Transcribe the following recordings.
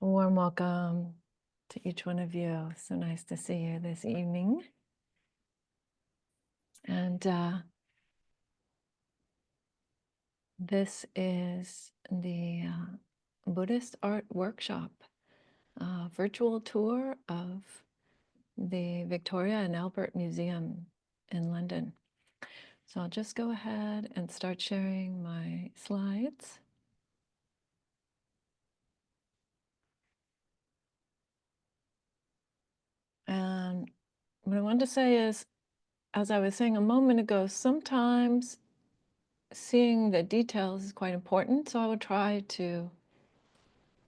A warm welcome to each one of you. So nice to see you this evening. And this is the Buddhist Art Workshop, virtual tour of the Victoria and Albert Museum in London. So I'll just go ahead and start sharing my slides. And what I wanted to say is, as I was saying a moment ago, sometimes seeing the details is quite important. So I will try to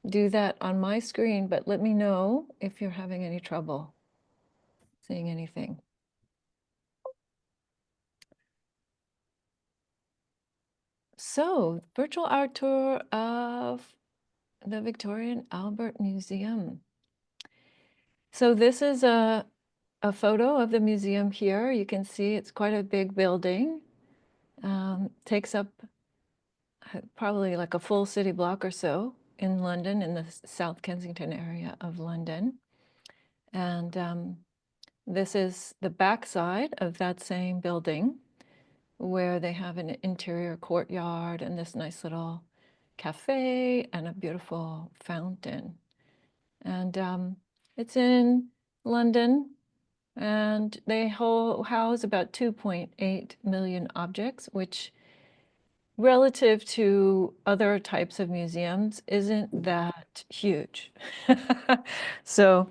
do that on my screen, but let me know if you're having any trouble seeing anything. So, virtual art tour of the Victoria and Albert Museum. So this is a photo of the museum here. You can see it's quite a big building. Takes up probably like a full city block or so in London, in the South Kensington area of London. And this is the backside of that same building, where they have an interior courtyard and this nice little cafe and a beautiful fountain. And it's in London, and they house about 2.8 million objects, which relative to other types of museums isn't that huge. So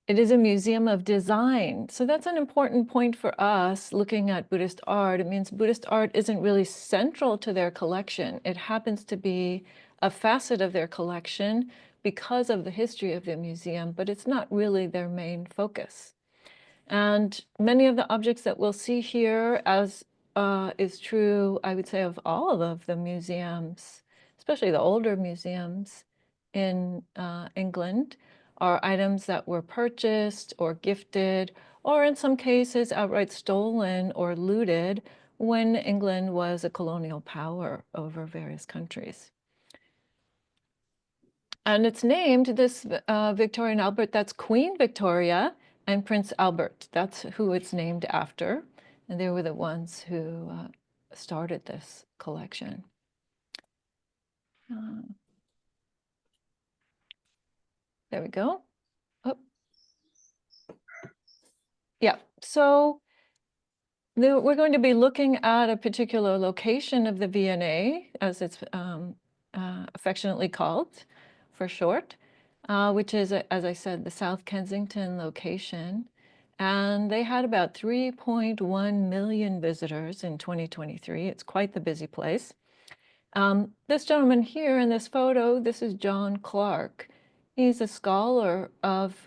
it is a museum of design. So that's an important point for us looking at Buddhist art. It means Buddhist art isn't really central to their collection. It happens to be a facet of their collection because of the history of the museum, but it's not really their main focus. And many of the objects that we'll see here, as is true, I would say, of all of the museums, especially the older museums in England, are items that were purchased or gifted, or in some cases outright stolen or looted when England was a colonial power over various countries. And it's named, this Victoria and Albert, that's Queen Victoria and Prince Albert. That's who it's named after. And they were the ones who started this collection. There we go. Oh. Yeah, so we're going to be looking at a particular location of the V&A, as it's affectionately called for short, which is, as I said, the South Kensington location. And they had about 3.1 million visitors in 2023. It's quite the busy place. This gentleman here in this photo, this is John Clark. He's a scholar of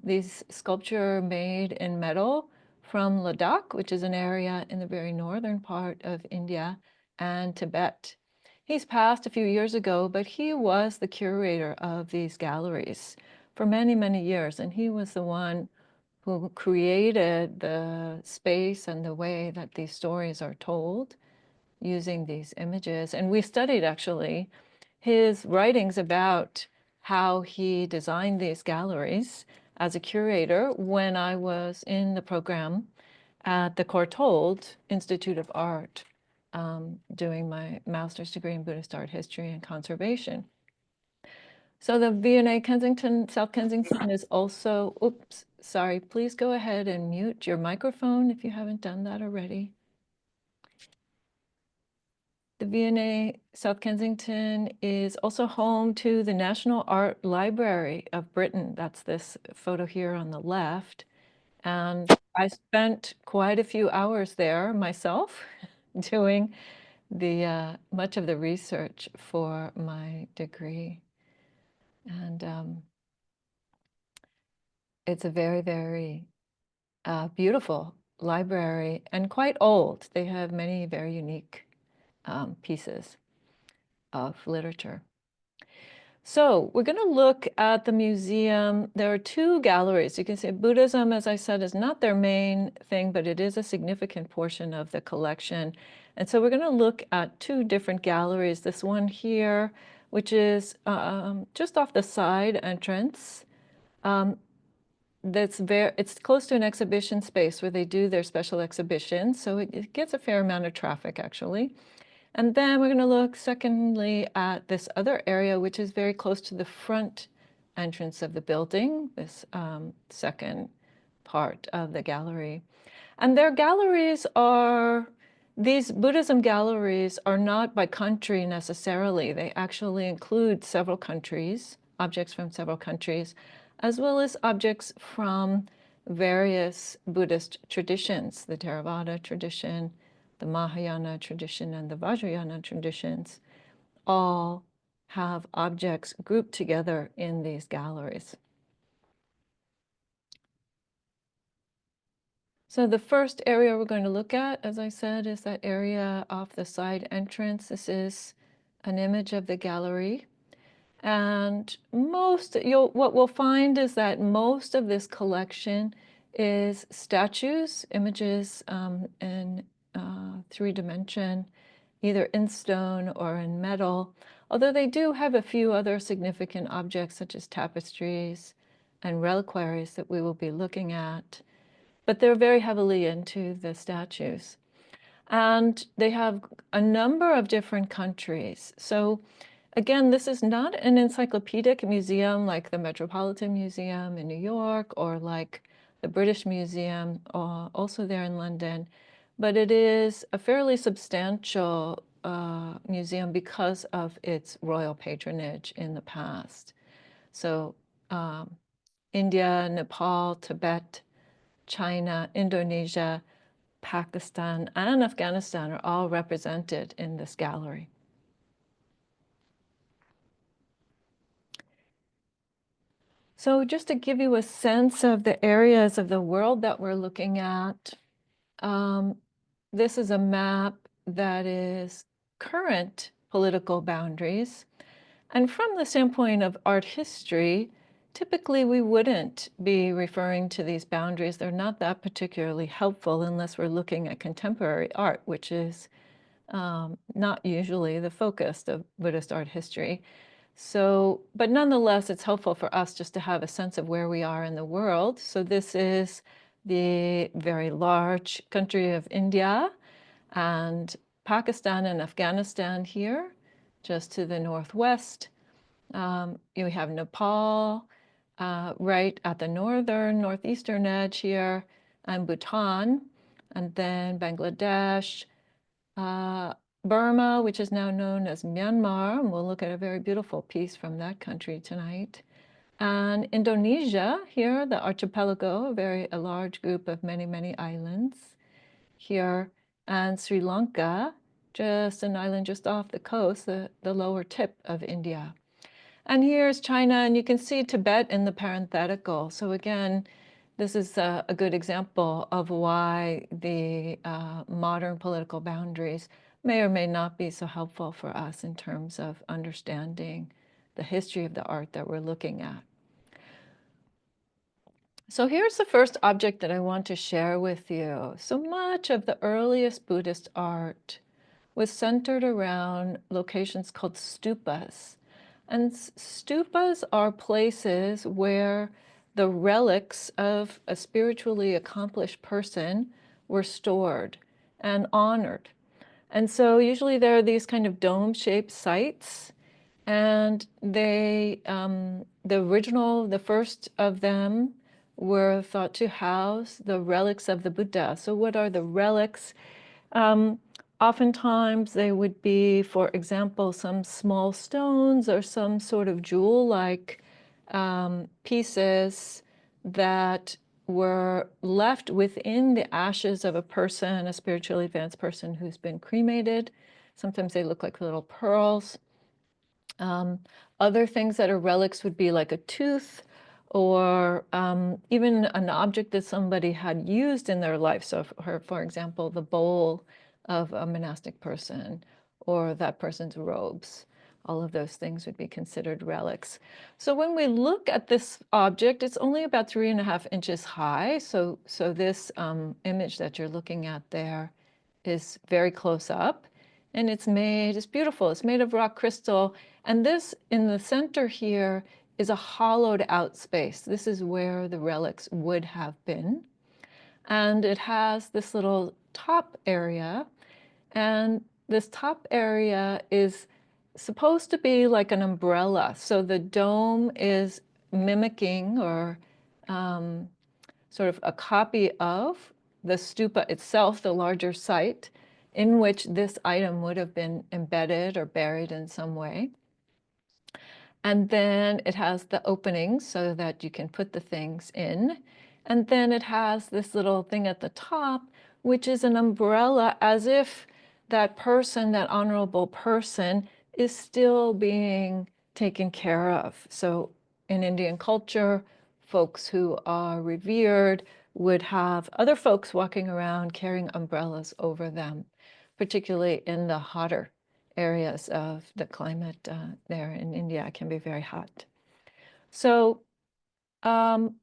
these sculpture made in metal from Ladakh, which is an area in the very northern part of India and Tibet. He's passed a few years ago, but he was the curator of these galleries for many, many years. And he was the one who created the space and the way that these stories are told using these images. And we studied actually his writings about how he designed these galleries as a curator when I was in the program at the Courtauld Institute of Art, doing my master's degree in Buddhist art history and conservation. So the V&A Kensington, South Kensington is also, oops, sorry, please go ahead and mute your microphone if you haven't done that already. The V&A South Kensington is also home to the National Art Library of Britain. That's this photo here on the left. And I spent quite a few hours there myself doing the much of the research for my degree. And it's a very, very beautiful library and quite old. They have many very unique pieces of literature. So we're going to look at the museum. There are two galleries. You can see Buddhism, as I said, is not their main thing, but it is a significant portion of the collection. And so we're going to look at two different galleries. This one here, which is just off the side entrance. It's close to an exhibition space where they do their special exhibitions, so it gets a fair amount of traffic actually. And then we're going to look secondly at this other area, which is very close to the front entrance of the building, this second part of the gallery. And their galleries are, these Buddhism galleries are not by country necessarily. They actually include several countries, objects from several countries, as well as objects from various Buddhist traditions, the Theravada tradition, the Mahayana tradition, and the Vajrayana traditions, all have objects grouped together in these galleries. So the first area we're going to look at, as I said, is that area off the side entrance. This is an image of the gallery. And what we'll find is that most of this collection is statues, images in 3-dimension, either in stone or in metal, although they do have a few other significant objects such as tapestries and reliquaries that we will be looking at. But they're very heavily into the statues. And they have a number of different countries. So again, this is not an encyclopedic museum like the Metropolitan Museum in New York or like the British Museum, also there in London, but it is a fairly substantial museum because of its royal patronage in the past. So India, Nepal, Tibet, China, Indonesia, Pakistan, and Afghanistan are all represented in this gallery. So just to give you a sense of the areas of the world that we're looking at, this is a map that is current political boundaries. And from the standpoint of art history, typically we wouldn't be referring to these boundaries. They're not that particularly helpful unless we're looking at contemporary art, which is not usually the focus of Buddhist art history. So, but nonetheless, it's helpful for us just to have a sense of where we are in the world. So this is the very large country of India and Pakistan and Afghanistan here, just to the northwest. You have Nepal right at the northeastern edge here, and Bhutan, and then Bangladesh, Burma, which is now known as Myanmar, and we'll look at a very beautiful piece from that country tonight. And Indonesia, here, the archipelago, a large group of many, many islands here. And Sri Lanka, just an island just off the coast, the lower tip of India. And here's China, and you can see Tibet in the parenthetical. So again, this is a good example of why the modern political boundaries may or may not be so helpful for us in terms of understanding the history of the art that we're looking at. So here's the first object that I want to share with you. So much of the earliest Buddhist art was centered around locations called stupas. And stupas are places where the relics of a spiritually accomplished person were stored and honored. And so usually there are these kind of dome-shaped sites, and the first of them were thought to house the relics of the Buddha. So what are the relics? Oftentimes they would be, for example, some small stones or some sort of jewel-like pieces that were left within the ashes of a person, a spiritually advanced person who's been cremated. Sometimes they look like little pearls. Other things that are relics would be like a tooth or even an object that somebody had used in their life. So for example, the bowl of a monastic person or that person's robes. All of those things would be considered relics. So when we look at this object, it's only about 3.5 inches high. So this image that you're looking at there is very close up. and it's beautiful. It's made of rock crystal. And this in the center here is a hollowed out space. This is where the relics would have been. And it has this little top area. And this top area is supposed to be like an umbrella. So the dome is mimicking or sort of a copy of the stupa itself, the larger site, in which this item would have been embedded or buried in some way. And then it has the openings so that you can put the things in. And then it has this little thing at the top, which is an umbrella, as if that person, that honorable person, is still being taken care of. So in Indian culture, folks who are revered would have other folks walking around carrying umbrellas over them, particularly in the hotter areas of the climate there in India. It can be very hot. So, and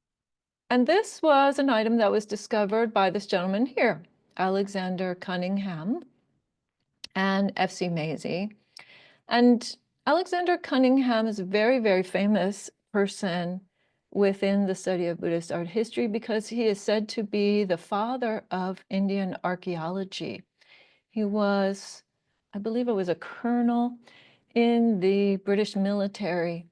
this was an item that was discovered by this gentleman here, Alexander Cunningham and F.C. Maisie. And Alexander Cunningham is a very, very famous person within the study of Buddhist art history because he is said to be the father of Indian archaeology. He was, I believe it was a colonel in the British military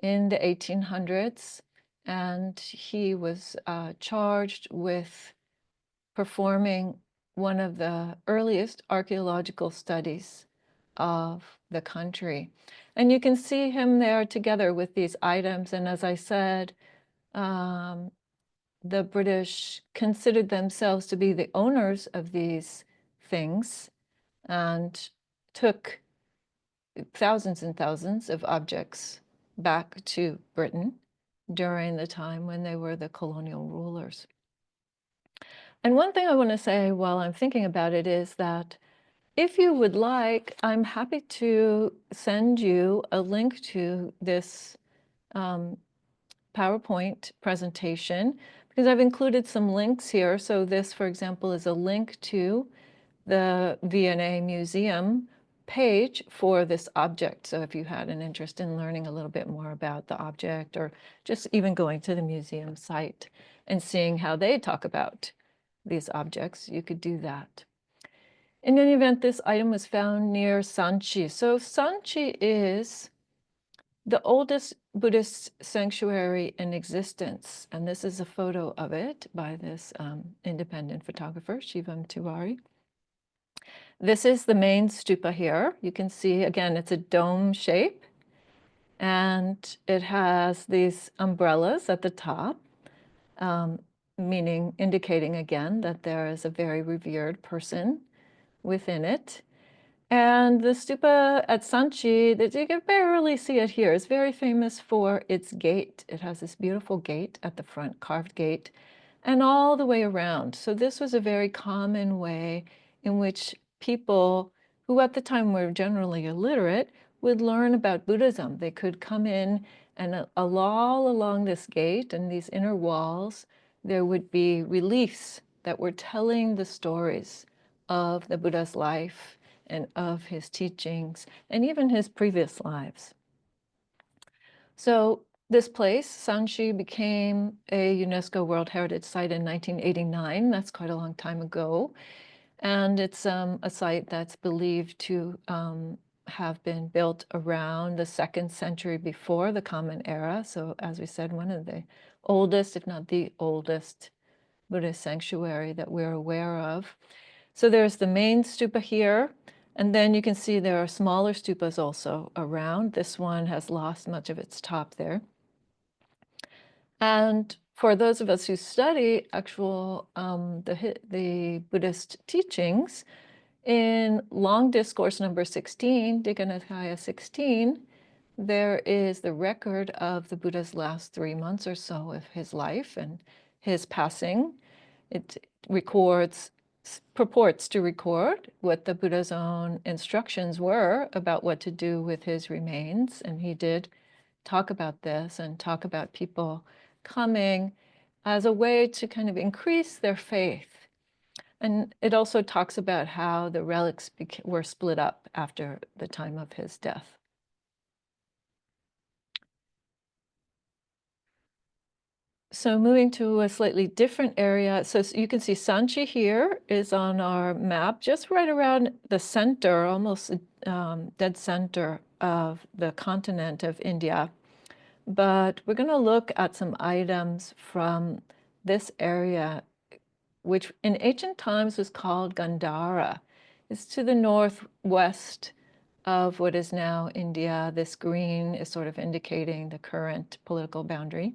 in the 1800s, and he was charged with performing one of the earliest archaeological studies of the country. And you can see him there together with these items. And as I said, the British considered themselves to be the owners of these things and took thousands and thousands of objects back to Britain during the time when they were the colonial rulers. And one thing I want to say while I'm thinking about it is that if you would like, I'm happy to send you a link to this PowerPoint presentation because I've included some links here. So this, for example, is a link to the V&A Museum page for this object. So if you had an interest in learning a little bit more about the object or just even going to the museum site and seeing how they talk about these objects, you could do that. In any event, this item was found near Sanchi. So Sanchi is the oldest Buddhist sanctuary in existence. And this is a photo of it by this independent photographer, Shivam Tiwari. This is the main stupa here. You can see, again, it's a dome shape. And it has these umbrellas at the top, meaning indicating again that there is a very revered person within it. And the stupa at Sanchi, that you can barely see it here, is very famous for its gate. It has this beautiful gate at the front, carved gate, and all the way around. So this was a very common way in which people who at the time were generally illiterate would learn about Buddhism. They could come in and all along this gate and these inner walls, there would be reliefs that were telling the stories of the Buddha's life and of his teachings and even his previous lives. So this place, Sanchi, became a UNESCO World Heritage Site in 1989. That's quite a long time ago. And it's a site that's believed to have been built around the 2nd century before the Common Era. So as we said, one of the oldest, if not the oldest, Buddhist sanctuary that we're aware of. So there's the main stupa here. And then you can see there are smaller stupas also around. This one has lost much of its top there. And for those of us who study actual the Buddhist teachings, in Long Discourse number 16, Digha Nikaya 16, there is the record of the Buddha's last 3 months or so of his life and his passing. It purports to record what the Buddha's own instructions were about what to do with his remains. And he did talk about this and talk about people coming as a way to kind of increase their faith. And it also talks about how the relics were split up after the time of his death. So moving to a slightly different area. So you can see Sanchi here is on our map, just right around the center, almost dead center of the continent of India. But we're going to look at some items from this area, which in ancient times was called Gandhara. It's to the northwest of what is now India. This green is sort of indicating the current political boundary.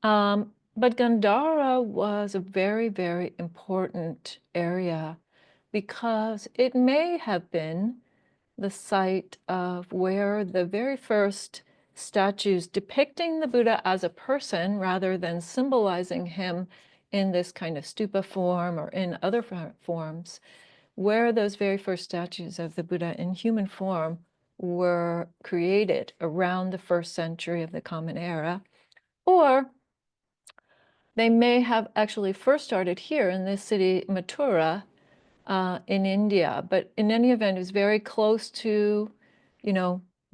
But Gandhara was a very, very important area because it may have been the site of where the very first statues depicting the Buddha as a person rather than symbolizing him in this kind of stupa form or in other forms, where those very first statues of the Buddha in human form were created around the 1st century of the Common Era, or they may have actually first started here in this city, Mathura, in India. But in any event, it was very close to,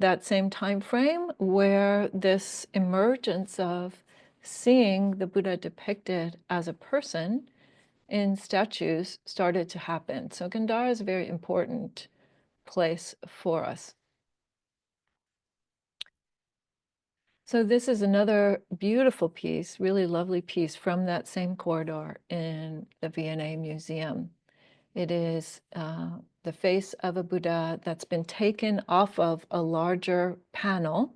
that same time frame where this emergence of seeing the Buddha depicted as a person in statues started to happen. So Gandhara is a very important place for us. So this is another beautiful piece, really lovely piece from that same corridor in the V&A Museum. It is the face of a Buddha that's been taken off of a larger panel.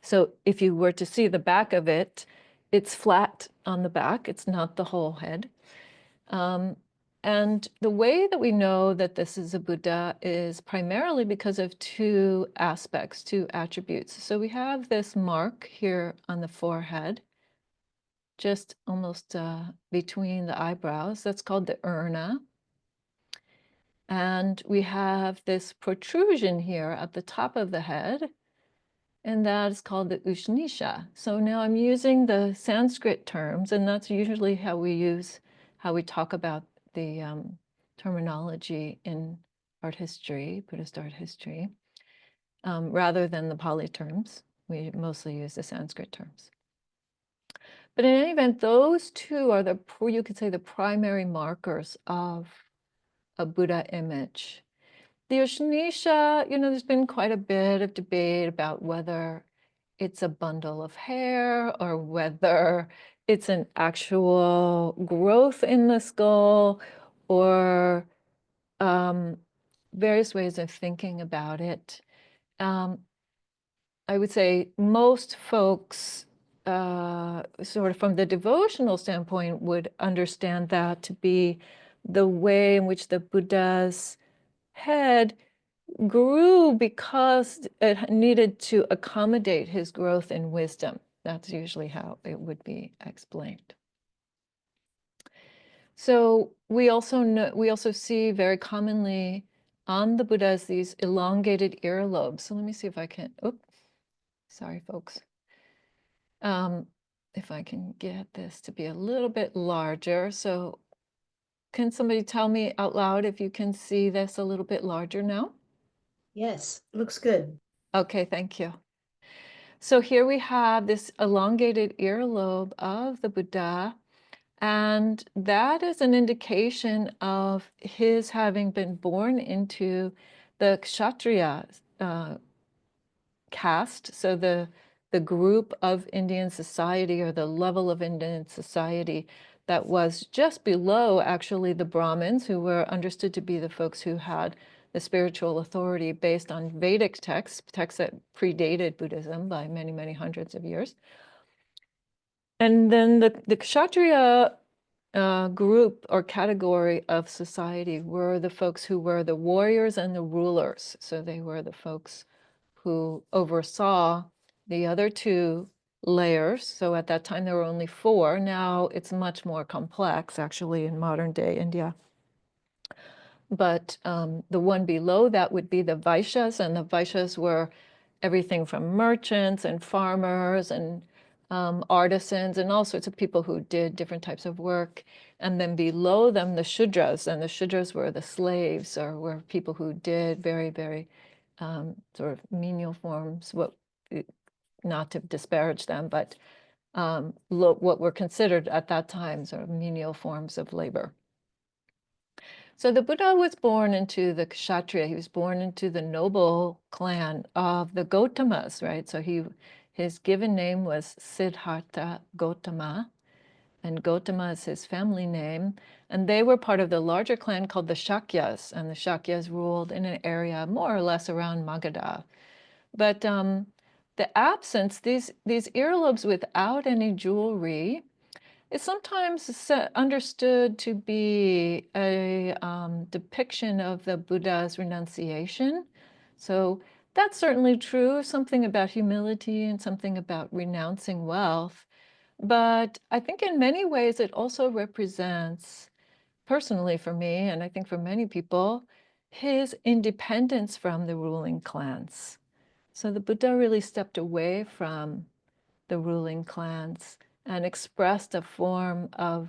So if you were to see the back of it, it's flat on the back. It's not the whole head. And the way that we know that this is a Buddha is primarily because of 2 aspects, 2 attributes. So we have this mark here on the forehead, just almost between the eyebrows. That's called the urna. And we have this protrusion here at the top of the head, and that is called the Ushnisha. So now I'm using the Sanskrit terms, and that's usually how we talk about the terminology in art history, Buddhist art history, rather than the Pali terms. We mostly use the Sanskrit terms. But in any event, those 2 are you could say, the primary markers of a Buddha image. The Ushnisha, there's been quite a bit of debate about whether it's a bundle of hair or whether it's an actual growth in the skull, or various ways of thinking about it. I would say most folks, sort of from the devotional standpoint, would understand that to be the way in which the Buddha's head grew because it needed to accommodate his growth in wisdom. That's usually how it would be explained. So we also see very commonly on the Buddhas these elongated earlobes. So let me see if I can, sorry folks. If I can get this to be a little bit larger. So can somebody tell me out loud if you can see this a little bit larger now? Yes, looks good. Okay, thank you. So here we have this elongated earlobe of the Buddha, and that is an indication of his having been born into the Kshatriya caste, so the group of Indian society, or the level of Indian society that was just below actually the Brahmins, who were understood to be the folks who had the spiritual authority based on Vedic texts that predated Buddhism by many, many hundreds of years. And then the Kshatriya group or category of society were the folks who were the warriors and the rulers. So they were the folks who oversaw the other 2 layers. So at that time, there were only 4. Now it's much more complex, actually, in modern day India. But the one below that would be the Vaishyas, and the Vaishyas were everything from merchants and farmers and artisans and all sorts of people who did different types of work. And then below them, the Shudras, and the Shudras were the slaves, or were people who did very, very sort of menial forms, not to disparage them, but what were considered at that time sort of menial forms of labor. So the Buddha was born into the Kshatriya. He was born into the noble clan of the Gautamas, right? So his given name was Siddhartha Gautama, and Gautama is his family name. And they were part of the larger clan called the Shakyas, and the Shakyas ruled in an area more or less around Magadha. But the absence, these earlobes without any jewelry, is sometimes understood to be a depiction of the Buddha's renunciation. So that's certainly true, something about humility and something about renouncing wealth. But I think in many ways it also represents, personally for me, and I think for many people, his independence from the ruling clans. So the Buddha really stepped away from the ruling clans and expressed a form of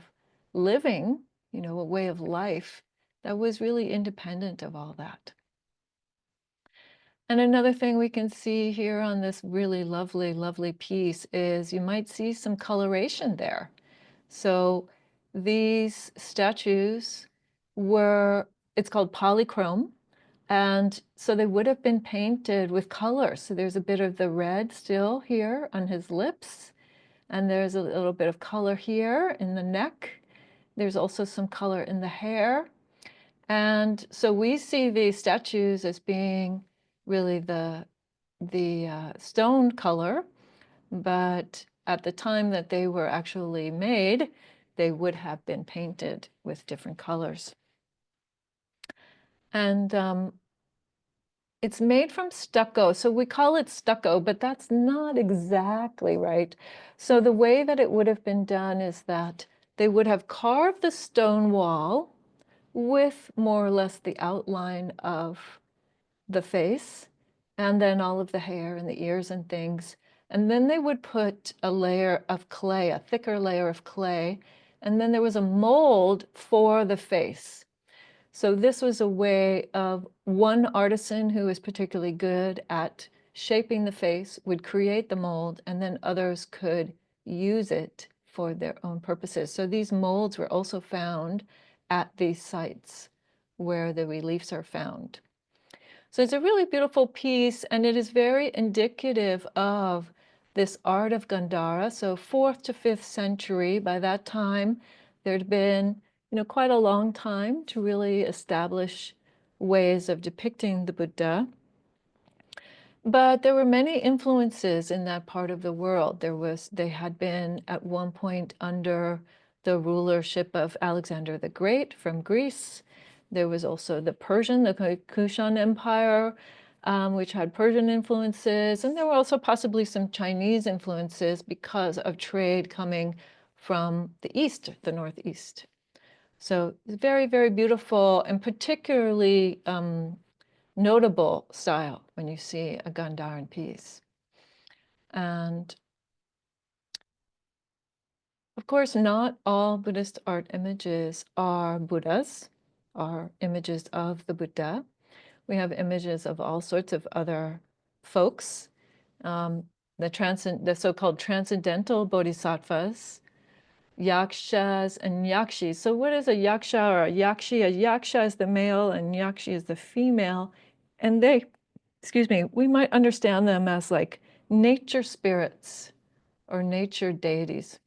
living, a way of life that was really independent of all that. And another thing we can see here on this really lovely, lovely piece is you might see some coloration there. So these statues it's called polychrome. And so they would have been painted with color. So there's a bit of the red still here on his lips. And there's a little bit of color here in the neck. There's also some color in the hair. And so we see these statues as being really the stone color, but at the time that they were actually made, they would have been painted with different colors. And it's made from stucco. So we call it stucco, but that's not exactly right. So the way that it would have been done is that they would have carved the stone wall with more or less the outline of the face, and then all of the hair and the ears and things. And then they would put a layer of clay, a thicker layer of clay, and then there was a mold for the face. So this was a way of one artisan who was particularly good at shaping the face would create the mold, and then others could use it for their own purposes. So these molds were also found at these sites where the reliefs are found. So it's a really beautiful piece, and it is very indicative of this art of Gandhara. So 4th to 5th century, by that time, there'd been quite a long time to really establish ways of depicting the Buddha. But there were many influences in that part of the world. They had been at one point under the rulership of Alexander the Great from Greece. There was also the Kushan Empire, which had Persian influences. And there were also possibly some Chinese influences because of trade coming from the east, the northeast. So it's very, very beautiful and particularly notable style when you see a Gandharan piece. And of course, not all Buddhist art images are Buddhas, are images of the Buddha. We have images of all sorts of other folks, the so-called transcendental bodhisattvas, yakshas and yakshis. So what is a yaksha or a yakshi? A yaksha is the male and yakshi is the female. And we might understand them as like nature spirits or nature deities.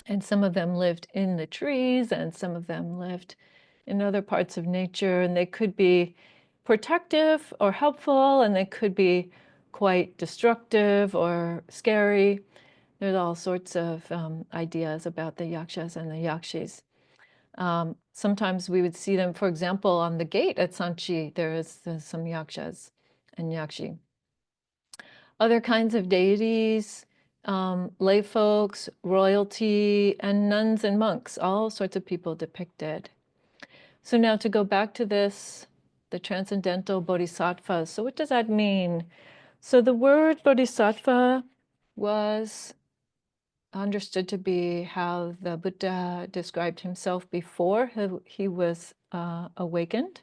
And some of them lived in the trees and some of them lived in other parts of nature. And they could be protective or helpful, and they could be quite destructive or scary. There's all sorts of ideas about the yakshas and the yakshis. Sometimes we would see them, for example, on the gate at Sanchi, there's some yakshas and yakshi. Other kinds of deities, lay folks, royalty, and nuns and monks, all sorts of people depicted. So now to go back to this, the transcendental bodhisattvas. So what does that mean? So the word bodhisattva was understood to be how the Buddha described himself before he was awakened.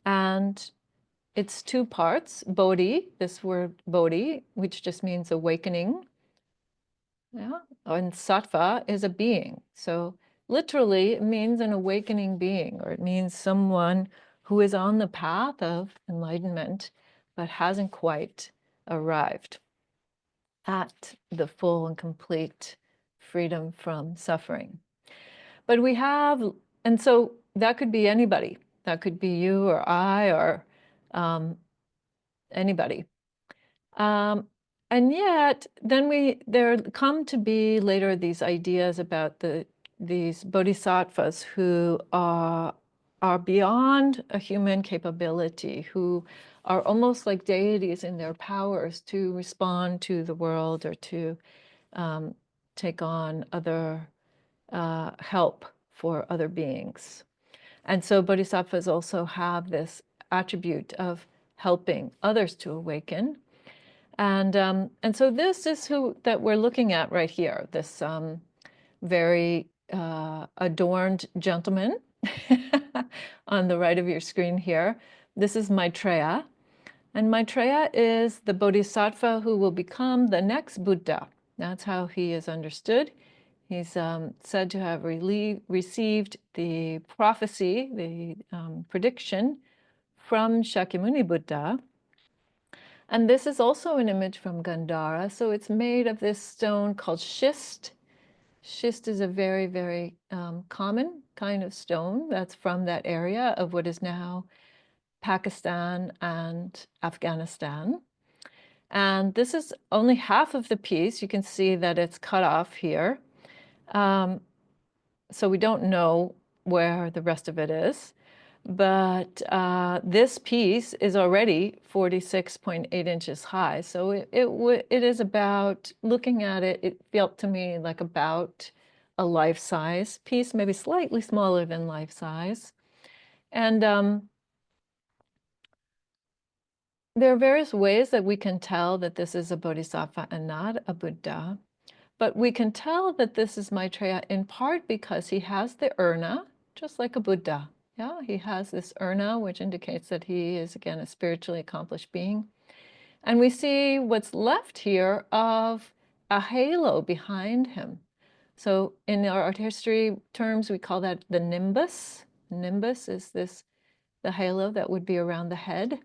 And it's two parts, bodhi, this word bodhi, which just means awakening. Yeah, and sattva is a being. So literally it means an awakening being, or it means someone who is on the path of enlightenment, but hasn't quite arrived at the full and complete freedom from suffering. But we have, and so that could be anybody. That could be you or I or anybody. And yet, then there come to be later these ideas about these bodhisattvas who are beyond a human capability, who are almost like deities in their powers to respond to the world or to take on other help for other beings. And so bodhisattvas also have this attribute of helping others to awaken. And so this is who that we're looking at right here, this very adorned gentleman on the right of your screen here. This is Maitreya. And Maitreya is the bodhisattva who will become the next Buddha. That's how he is understood. He's said to have received the prophecy, the prediction from Shakyamuni Buddha. And this is also an image from Gandhara. So it's made of this stone called schist. Schist is a very, very common kind of stone that's from that area of what is now Pakistan and Afghanistan. And this is only half of the piece. You can see that it's cut off here. So we don't know where the rest of it is. But this piece is already 46.8 inches high. So it is about, looking at it, it felt to me like about a life-size piece, maybe slightly smaller than life-size. And there are various ways that we can tell that this is a bodhisattva and not a Buddha. But we can tell that this is Maitreya in part because he has the urna, just like a Buddha. Yeah, he has this urna, which indicates that he is, again, a spiritually accomplished being. And we see what's left here of a halo behind him. So in our art history terms, we call that the nimbus. Nimbus is the halo that would be around the head.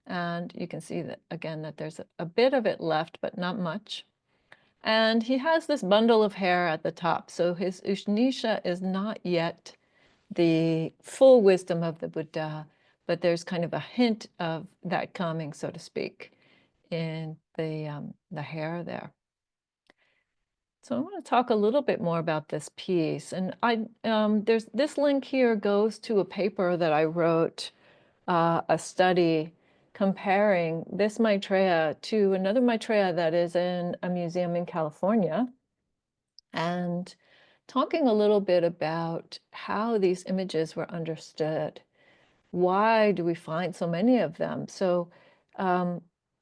And you can see that, again, that there's a bit of it left, but not much. And he has this bundle of hair at the top. So his Ushnisha is not yet the full wisdom of the Buddha, but there's kind of a hint of that coming, so to speak, in the hair there. So I want to talk a little bit more about this piece. And there's this link here goes to a paper that I wrote, a study comparing this Maitreya to another Maitreya that is in a museum in California, and talking a little bit about how these images were understood. Why do we find so many of them? So,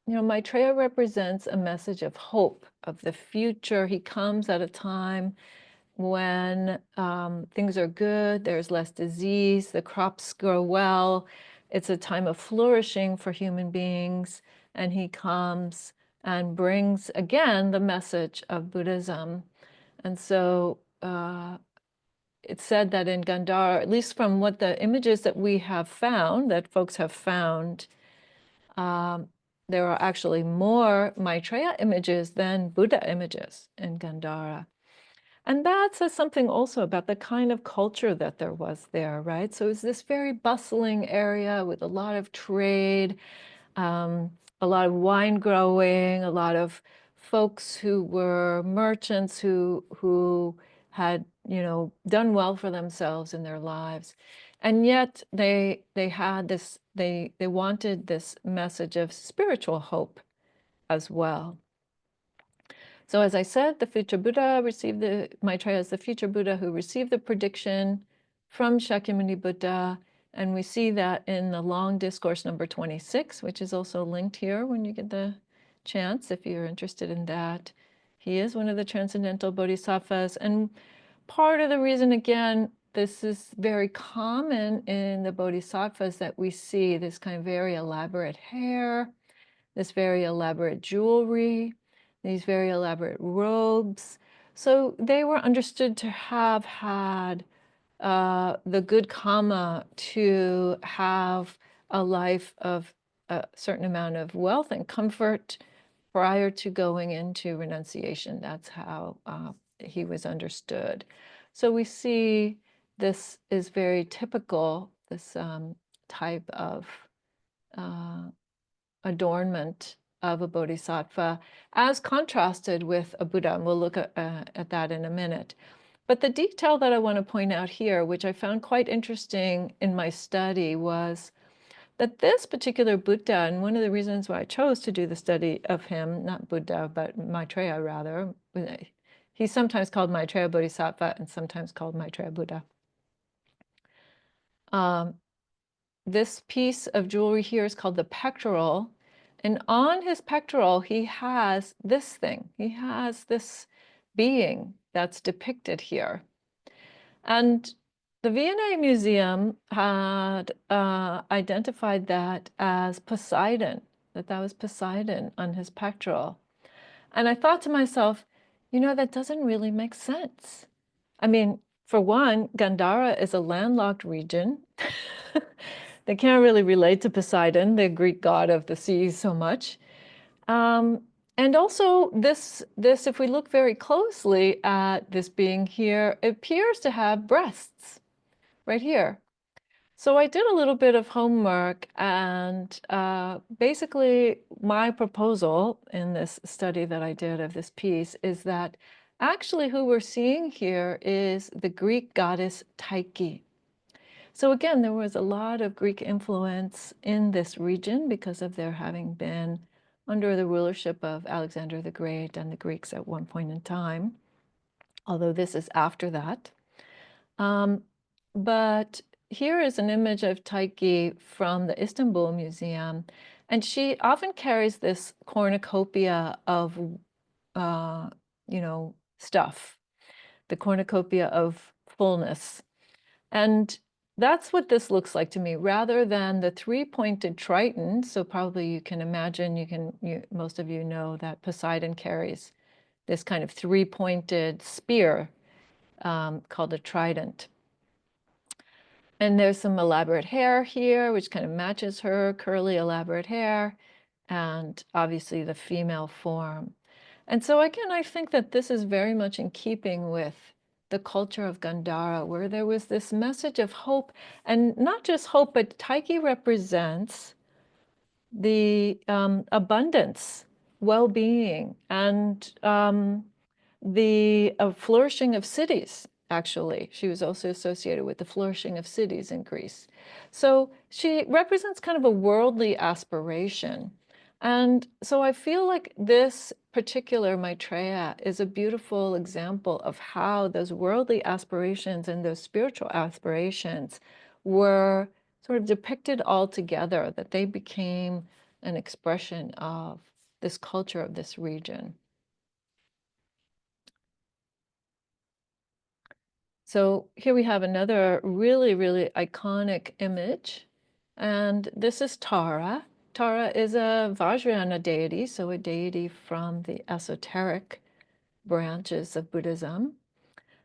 Maitreya represents a message of hope, of the future. He comes at a time when things are good, there's less disease, the crops grow well, it's a time of flourishing for human beings, and he comes and brings again the message of Buddhism. And so it's said that in Gandhara, at least from what the images that we have found, that folks have found, there are actually more Maitreya images than Buddha images in Gandhara. And that says something also about the kind of culture that there was there, right? So it's this very bustling area with a lot of trade, a lot of wine growing, a lot of folks who were merchants who had, done well for themselves in their lives. And yet they had this, they wanted this message of spiritual hope as well. So as I said, the future Buddha received Maitreya is the future Buddha who received the prediction from Shakyamuni Buddha. And we see that in the long discourse number 26, which is also linked here when you get the chance, if you're interested in that. He is one of the transcendental bodhisattvas. And part of the reason, again, this is very common in the bodhisattvas that we see this kind of very elaborate hair, this very elaborate jewelry, these very elaborate robes. So they were understood to have had the good karma to have a life of a certain amount of wealth and comfort prior to going into renunciation. That's how he was understood. So we see this is very typical, this type of adornment of a bodhisattva as contrasted with a Buddha. And we'll look at that in a minute. But the detail that I want to point out here, which I found quite interesting in my study, was that this particular Buddha, and one of the reasons why I chose to do the study of him, not Buddha, but Maitreya rather, he's sometimes called Maitreya Bodhisattva and sometimes called Maitreya Buddha. This piece of jewelry here is called the pectoral. And on his pectoral, he has this thing. He has this being that's depicted here. And the V&A Museum had identified that as Poseidon, that was Poseidon on his pectoral. And I thought to myself, that doesn't really make sense. I mean, for one, Gandhara is a landlocked region. They can't really relate to Poseidon, the Greek god of the seas, so much. And also this, if we look very closely at this being here, it appears to have breasts right here. So I did a little bit of homework, and basically my proposal in this study that I did of this piece is that actually who we're seeing here is the Greek goddess Tyche. So again, there was a lot of Greek influence in this region because of their having been under the rulership of Alexander the Great and the Greeks at one point in time, although this is after that. But here is an image of Tyche from the Istanbul Museum, and she often carries this cornucopia of, stuff, the cornucopia of fullness. And that's what this looks like to me, rather than the three-pointed triton. So probably you can imagine, most of you know that Poseidon carries this kind of three-pointed spear called a trident. And there's some elaborate hair here, which kind of matches her curly, elaborate hair, and obviously the female form. And so again, I think that this is very much in keeping with the culture of Gandhara, where there was this message of hope, and not just hope, but Tyche represents the abundance, well-being, and the flourishing of cities, actually. She was also associated with the flourishing of cities in Greece. So she represents kind of a worldly aspiration. And so I feel like this particular Maitreya is a beautiful example of how those worldly aspirations and those spiritual aspirations were sort of depicted all together, that they became an expression of this culture of this region. So here we have another really, really iconic image. And this is Tara. Tara is a Vajrayana deity, so a deity from the esoteric branches of Buddhism.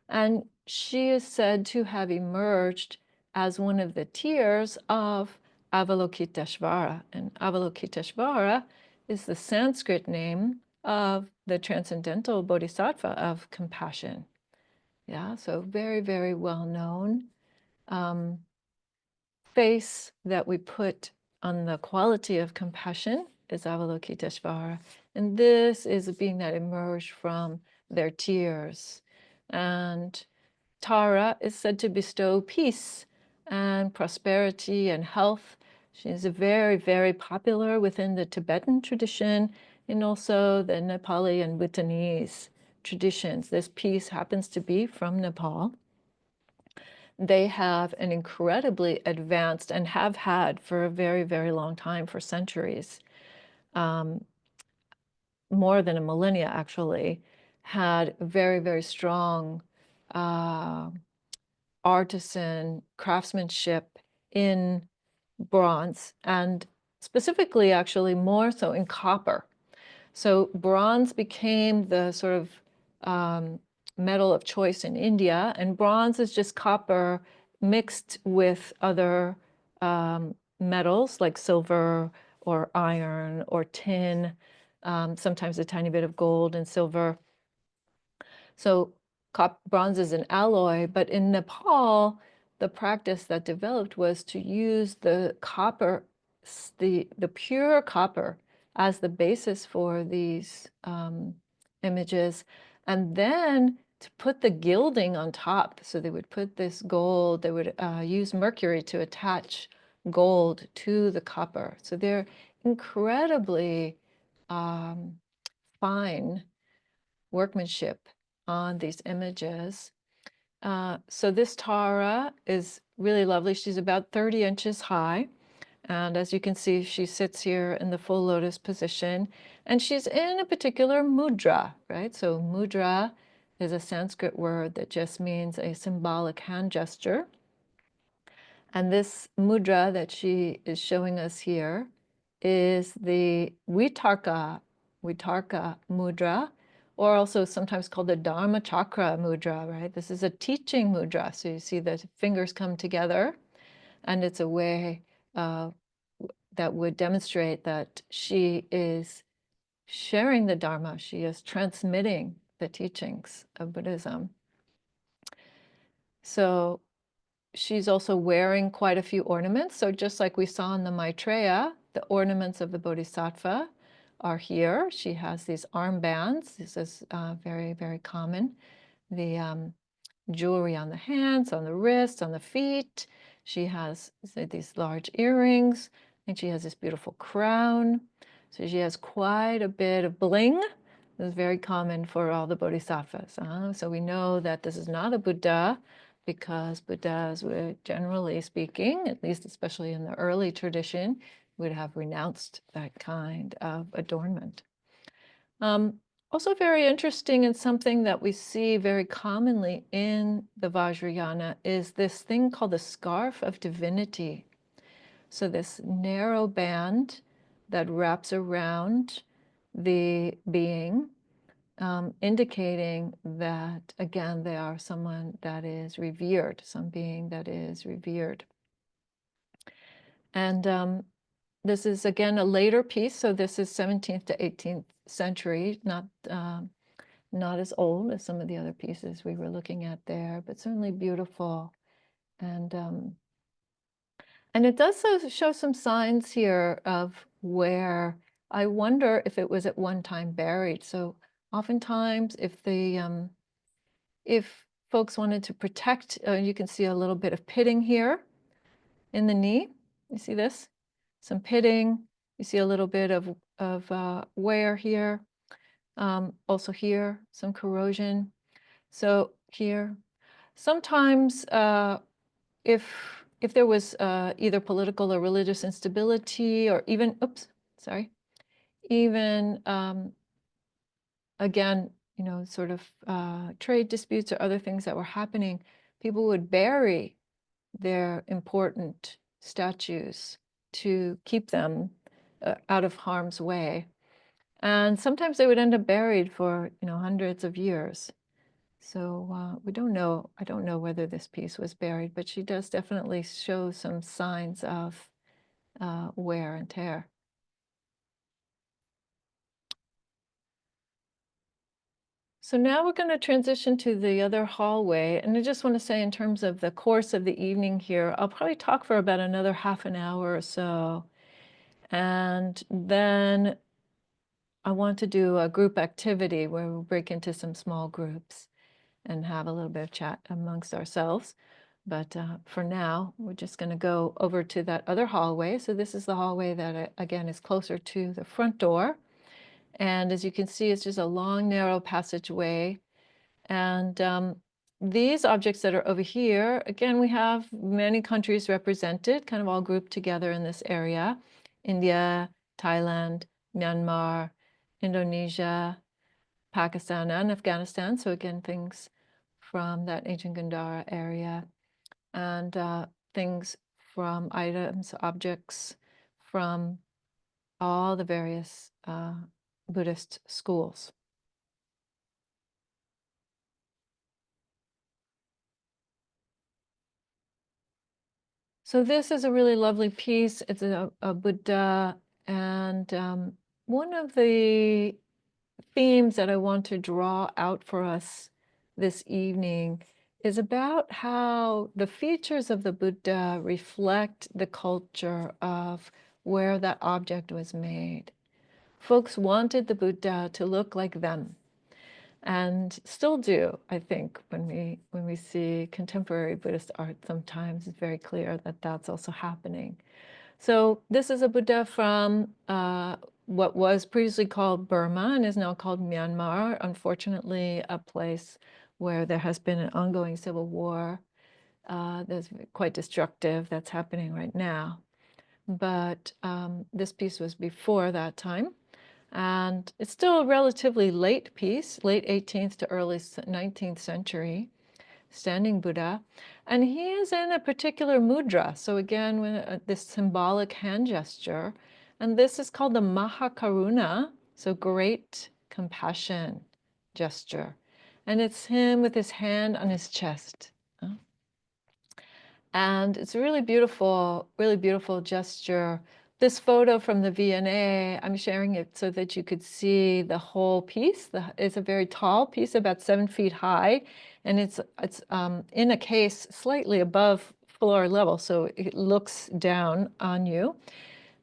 And she is said to have emerged as one of the tiers of Avalokiteshvara. And Avalokiteshvara is the Sanskrit name of the transcendental bodhisattva of compassion. Yeah, so very, very well-known face that we put on the quality of compassion is Avalokiteshvara. And this is a being that emerged from their tears. And Tara is said to bestow peace and prosperity and health. She is very, very popular within the Tibetan tradition and also the Nepali and Bhutanese traditions. This piece happens to be from Nepal. They have an incredibly advanced, and have had for a very, very long time, for centuries, more than a millennia actually, had very, very strong artisan craftsmanship in bronze, and specifically, actually, more so in copper. So bronze became the sort of metal of choice in India, and bronze is just copper mixed with other metals like silver or iron or tin, sometimes a tiny bit of gold and silver. So bronze is an alloy, but in Nepal, the practice that developed was to use the copper, the pure copper, as the basis for these images, and then to put the gilding on top. So they would put this gold, they would use mercury to attach gold to the copper. So they're incredibly fine workmanship on these images. So this Tara is really lovely. She's about 30 inches high. And as you can see, she sits here in the full lotus position, and she's in a particular mudra, right? So mudra is a Sanskrit word that just means a symbolic hand gesture. And this mudra that she is showing us here is the Vitarka mudra, or also sometimes called the Dharma chakra mudra, right? This is a teaching mudra. So you see the fingers come together, and it's a way that would demonstrate that she is sharing the Dharma. She is transmitting the teachings of Buddhism. So she's also wearing quite a few ornaments. So just like we saw in the Maitreya, the ornaments of the Bodhisattva are here. She has these armbands. This is very, very common. The jewelry on the hands, on the wrists, on the feet. She has these large earrings, and she has this beautiful crown. So she has quite a bit of bling. This is very common for all the bodhisattvas. So we know that this is not a Buddha, because Buddhas would, generally speaking, at least especially in the early tradition, would have renounced that kind of adornment. Also very interesting, and something that we see very commonly in the Vajrayana, is this thing called the scarf of divinity. So this narrow band that wraps around the being, indicating that, again, they are someone that is revered, some being that is revered. And this is, again, a later piece. So this is 17th to 18th century, not as old as some of the other pieces we were looking at there, but certainly beautiful. And it does show some signs here of where, I wonder if it was at one time buried. So oftentimes, if folks wanted to protect, you can see a little bit of pitting here in the knee. You see this? Some pitting. You see a little bit of wear here. Also here, some corrosion. So here, sometimes if there was either political or religious instability, or even, even again, sort of trade disputes or other things that were happening, people would bury their important statues to keep them out of harm's way. And sometimes they would end up buried for, hundreds of years. So we don't know. I don't know whether this piece was buried, but she does definitely show some signs of wear and tear. So now we're going to transition to the other hallway. And I just want to say, in terms of the course of the evening here, I'll probably talk for about another half an hour or so. And then I want to do a group activity where we'll break into some small groups and have a little bit of chat amongst ourselves. But for now, we're just going to go over to that other hallway. So this is the hallway that, again, is closer to the front door. And as you can see, it's just a long, narrow passageway. And these objects that are over here, again, we have many countries represented, kind of all grouped together in this area: India, Thailand, Myanmar, Indonesia, Pakistan and Afghanistan. So again, things from that ancient Gandhara area, and things from items, objects from all the various Buddhist schools. So this is a really lovely piece. It's a Buddha, and one of the themes that I want to draw out for us this evening is about how the features of the Buddha reflect the culture of where that object was made. Folks wanted the Buddha to look like them, and still do, I think, when we see contemporary Buddhist art. Sometimes it's very clear that that's also happening. So this is a Buddha from what was previously called Burma and is now called Myanmar. Unfortunately, a place where there has been an ongoing civil war that's quite destructive, that's happening right now. But this piece was before that time. And it's still a relatively late piece, late 18th to early 19th century, standing Buddha. And he is in a particular mudra. So again, this symbolic hand gesture. And this is called the Mahakaruna, so great compassion gesture. And it's him with his hand on his chest. And it's a really beautiful gesture. This photo from the V&A, I'm sharing it so that you could see the whole piece. It's a very tall piece, about 7 feet high, and it's in a case slightly above floor level, so it looks down on you.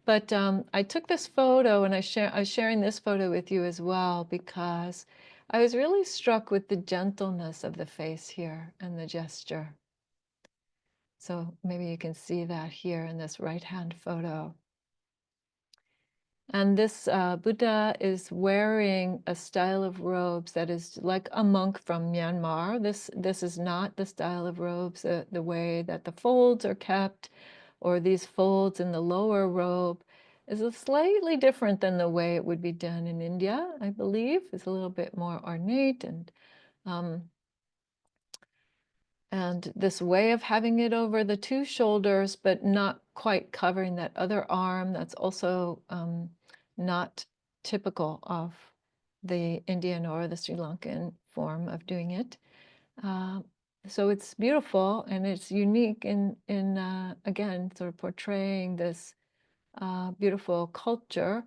But I took this photo, and I was sharing this photo with you as well, because I was really struck with the gentleness of the face here and the gesture. So maybe you can see that here in this right-hand photo. And this Buddha is wearing a style of robes that is like a monk from Myanmar. This is not the style of robes, the way that the folds are kept, or these folds in the lower robe is slightly different than the way it would be done in India, I believe. It's a little bit more ornate, and this way of having it over the 2 shoulders, but not quite covering that other arm, that's also not typical of the Indian or the Sri Lankan form of doing it. So it's beautiful, and it's unique in again, sort of portraying this beautiful culture.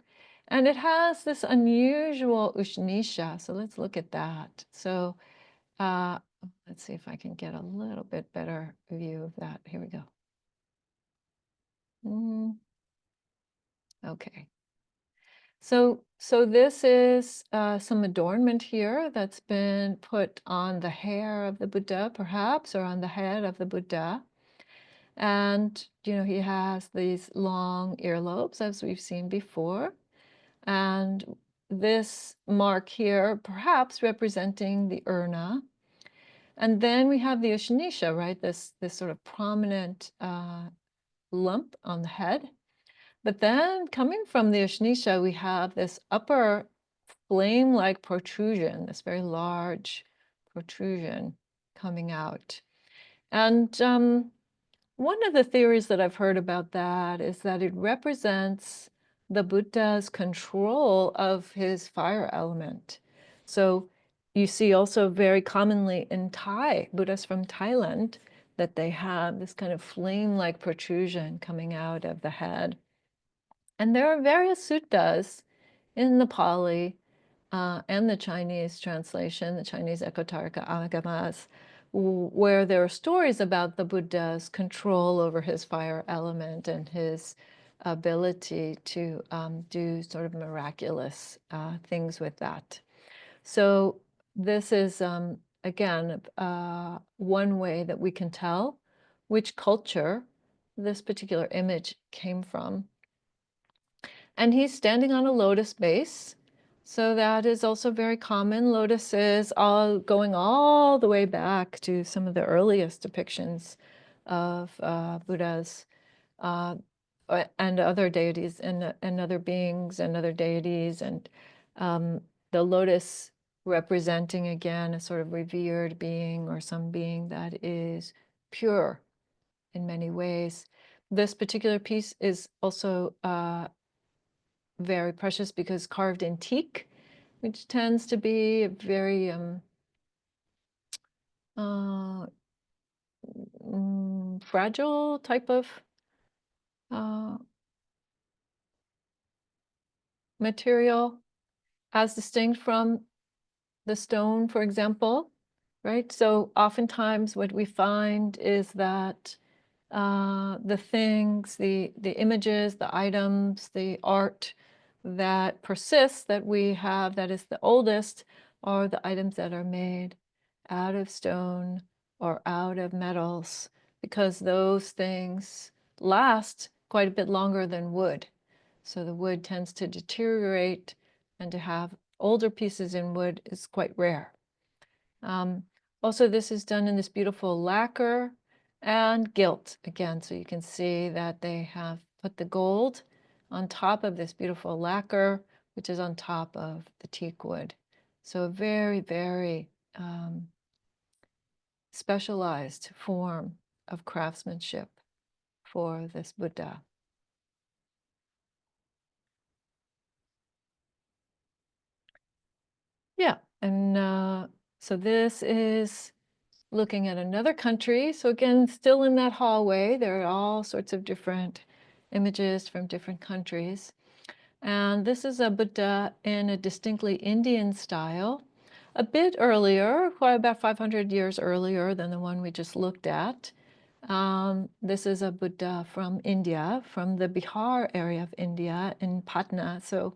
And it has this unusual Ushnisha. So let's look at that. So let's see if I can get a little bit better view of that. Here we go. Okay. So this is some adornment here that's been put on the hair of the Buddha, perhaps, or on the head of the Buddha. And, he has these long earlobes, as we've seen before. And this mark here, perhaps representing the urna. And then we have the Ushnisha, right? This sort of prominent lump on the head. But then coming from the Ushnisha, we have this upper flame-like protrusion, this very large protrusion coming out. And one of the theories that I've heard about that is that it represents the Buddha's control of his fire element. So you see also very commonly in Thai, Buddhas from Thailand, that they have this kind of flame-like protrusion coming out of the head. And there are various suttas in the Pali and the Chinese translation, the Chinese Ekotarika Agamas, where there are stories about the Buddha's control over his fire element and his ability to do sort of miraculous things with that. So this is, again, one way that we can tell which culture this particular image came from. And he's standing on a lotus base. So that is also very common. Lotuses all going all the way back to some of the earliest depictions of Buddhas and other deities and other beings and other deities. And the lotus representing again a sort of revered being or some being that is pure in many ways. This particular piece is also very precious because carved in teak, which tends to be a very fragile type of material, as distinct from the stone, for example, right? So oftentimes what we find is that the things, the images, the items, the art that persists that we have, that is the oldest, are the items that are made out of stone or out of metals, because those things last quite a bit longer than wood. So the wood tends to deteriorate, and to have older pieces in wood is quite rare. Also, this is done in this beautiful lacquer and gilt again. So you can see that they have put the gold on top of this beautiful lacquer, which is on top of the teak wood. So a very, very specialized form of craftsmanship for this Buddha. Yeah, and so this is looking at another country. So again, still in that hallway, there are all sorts of different images from different countries. And this is a Buddha in a distinctly Indian style, a bit earlier, quite about 500 years earlier than the one we just looked at. This is a Buddha from India, from the Bihar area of India in Patna. So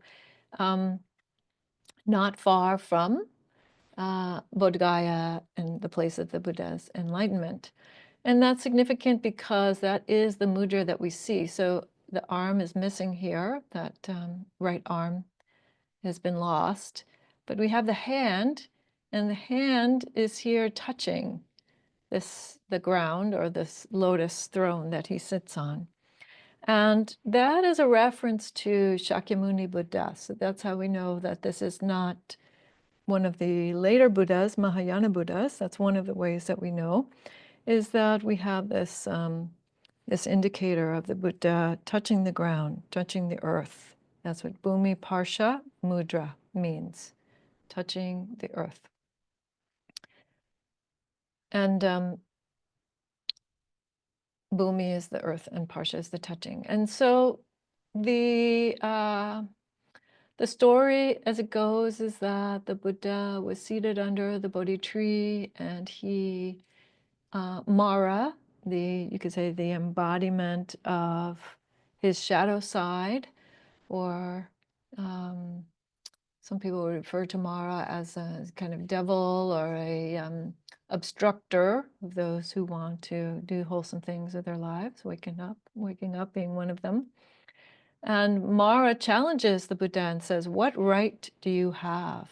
not far from Bodh Gaya and the place of the Buddha's enlightenment. And that's significant because that is the mudra that we see. So the arm is missing here, that right arm has been lost, but we have the hand, and the hand is here touching the ground, or this lotus throne that he sits on. And that is a reference to Shakyamuni Buddha. So that's how we know that this is not one of the later Buddhas, Mahayana Buddhas. That's one of the ways that we know, is that we have this, this indicator of the Buddha touching the ground, touching the earth. That's what Bhumi Parsha Mudra means, touching the earth. And Bhumi is the earth and Parsha is the touching. And so the story as it goes is that the Buddha was seated under the Bodhi tree, and he, Mara, you could say the embodiment of his shadow side, or some people would refer to Mara as a kind of devil, or a obstructor of those who want to do wholesome things with their lives, waking up being one of them. And Mara challenges the Buddha and says, "What right do you have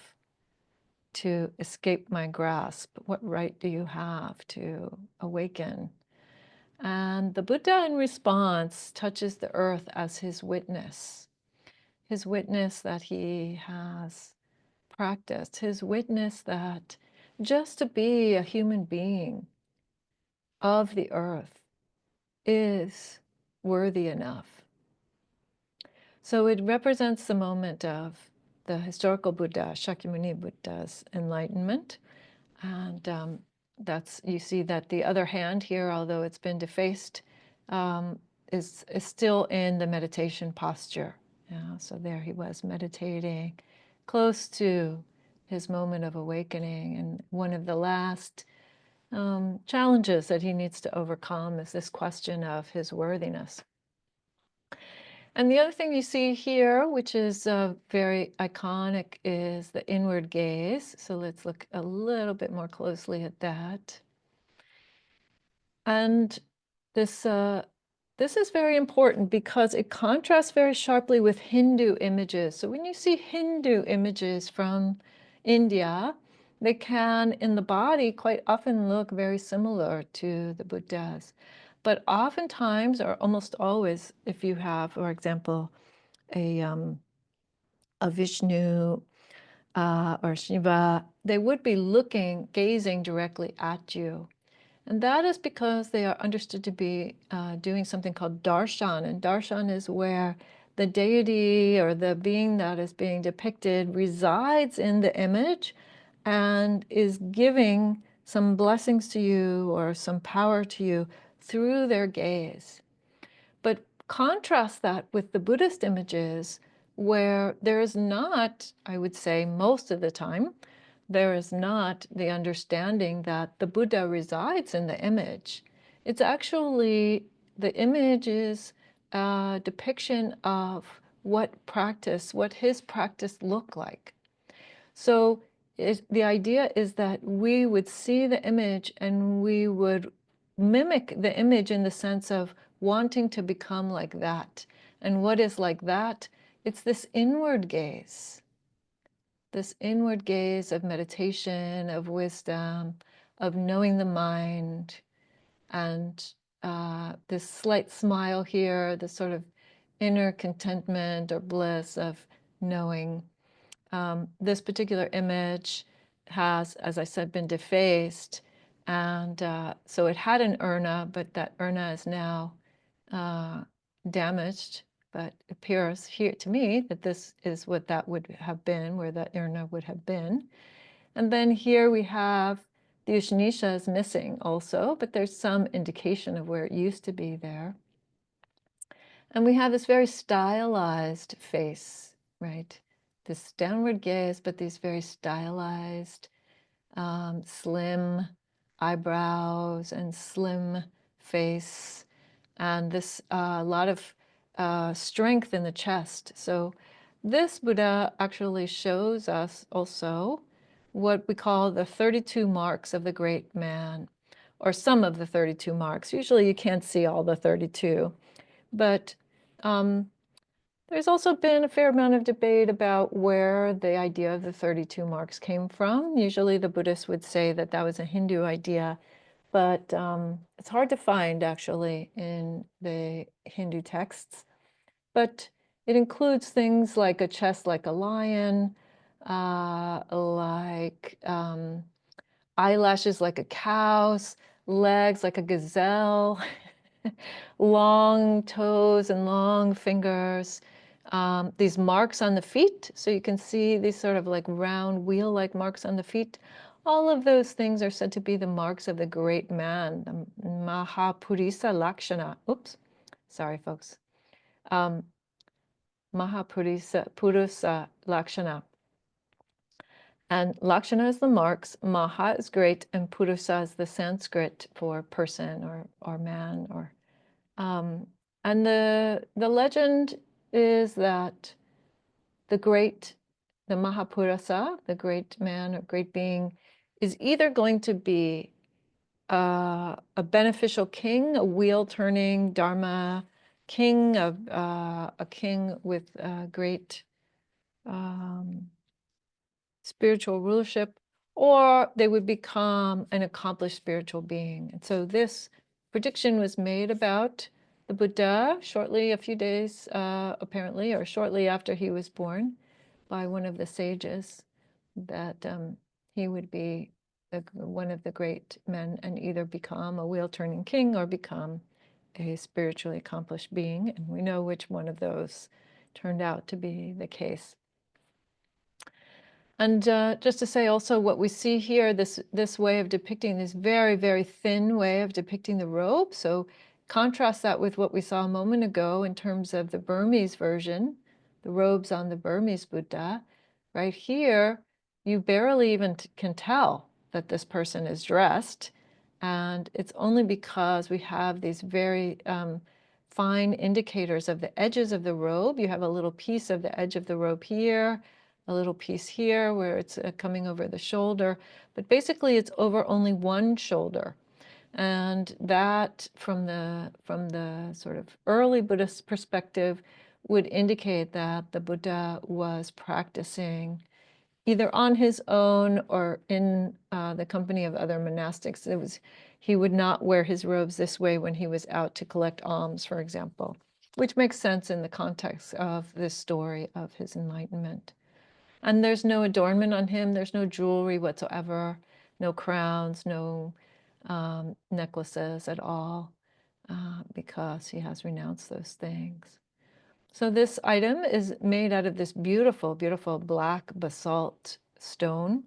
to escape my grasp? What right do you have to awaken?" And the Buddha, in response, touches the earth as his witness that he has practiced, his witness that just to be a human being of the earth is worthy enough. So it represents the moment of the historical Buddha, Shakyamuni Buddha's enlightenment. And that's, you see that the other hand here, although it's been defaced, is still in the meditation posture. Yeah, so there he was meditating, close to his moment of awakening. And one of the last challenges that he needs to overcome is this question of his worthiness. And the other thing you see here, which is very iconic, is the inward gaze. So let's look a little bit more closely at that. And this is very important because it contrasts very sharply with Hindu images. So when you see Hindu images from India, they can, in the body, quite often look very similar to the Buddhas. But oftentimes, or almost always, if you have, for example, a Vishnu or Shiva, they would be gazing directly at you. And that is because they are understood to be doing something called darshan. And darshan is where the deity or the being that is being depicted resides in the image and is giving some blessings to you or some power to you through their gaze. But contrast that with the Buddhist images where there is not, I would say most of the time, there is not the understanding that the Buddha resides in the image. It's actually, the image is a depiction of what his practice looked like. So the idea is that we would see the image and we would mimic the image in the sense of wanting to become like that. And what is like that? It's this inward gaze of meditation, of wisdom, of knowing the mind, and this slight smile here, this sort of inner contentment or bliss of knowing. This particular image has, as I said, been defaced, and so it had an urna, but that urna is now damaged. But it appears here to me that this is what that would have been, where the urna would have been. And then here we have the Ushnisha is missing also, but there's some indication of where it used to be there. And we have this very stylized face, right? This downward gaze, but these very stylized, slim eyebrows and slim face, and this lot of strength in the chest. So this Buddha actually shows us also what we call the 32 marks of the great man, or some of the 32 marks. Usually you can't see all the 32, but there's also been a fair amount of debate about where the idea of the 32 marks came from. Usually the Buddhists would say that that was a Hindu idea, but it's hard to find actually in the Hindu texts. But it includes things like a chest like a lion, like eyelashes like a cow's, legs like a gazelle, long toes and long fingers, these marks on the feet. So you can see these sort of like round wheel-like marks on the feet. All of those things are said to be the marks of the great man, the Mahapurisa Lakshana. Oops, sorry, folks. Mahapurisa Lakshana. And Lakshana is the marks, Maha is great, and Purusa is the Sanskrit for person or man. And the legend is that the Mahapurasa, the great man or great being, is either going to be a beneficial king, a wheel-turning Dharma king, a king with great spiritual rulership, or they would become an accomplished spiritual being. And so this prediction was made about the Buddha shortly, a few days apparently, or shortly after he was born, by one of the sages, that he would be one of the great men and either become a wheel-turning king or become a spiritually accomplished being. And we know which one of those turned out to be the case. And just to say also what we see here, this way of depicting, this very, very thin way of depicting the robe. So contrast that with what we saw a moment ago in terms of the Burmese version, the robes on the Burmese Buddha. Right here, you barely even can tell that this person is dressed. And it's only because we have these very fine indicators of the edges of the robe. You have a little piece of the edge of the robe here, a little piece here where it's coming over the shoulder, but basically it's over only one shoulder. And that from the sort of early Buddhist perspective would indicate that the Buddha was practicing either on his own or in the company of other monastics. He would not wear his robes this way when he was out to collect alms, for example, which makes sense in the context of this story of his enlightenment. And there's no adornment on him. There's no jewelry whatsoever, no crowns, no necklaces at all, because he has renounced those things. So this item is made out of this beautiful, beautiful black basalt stone.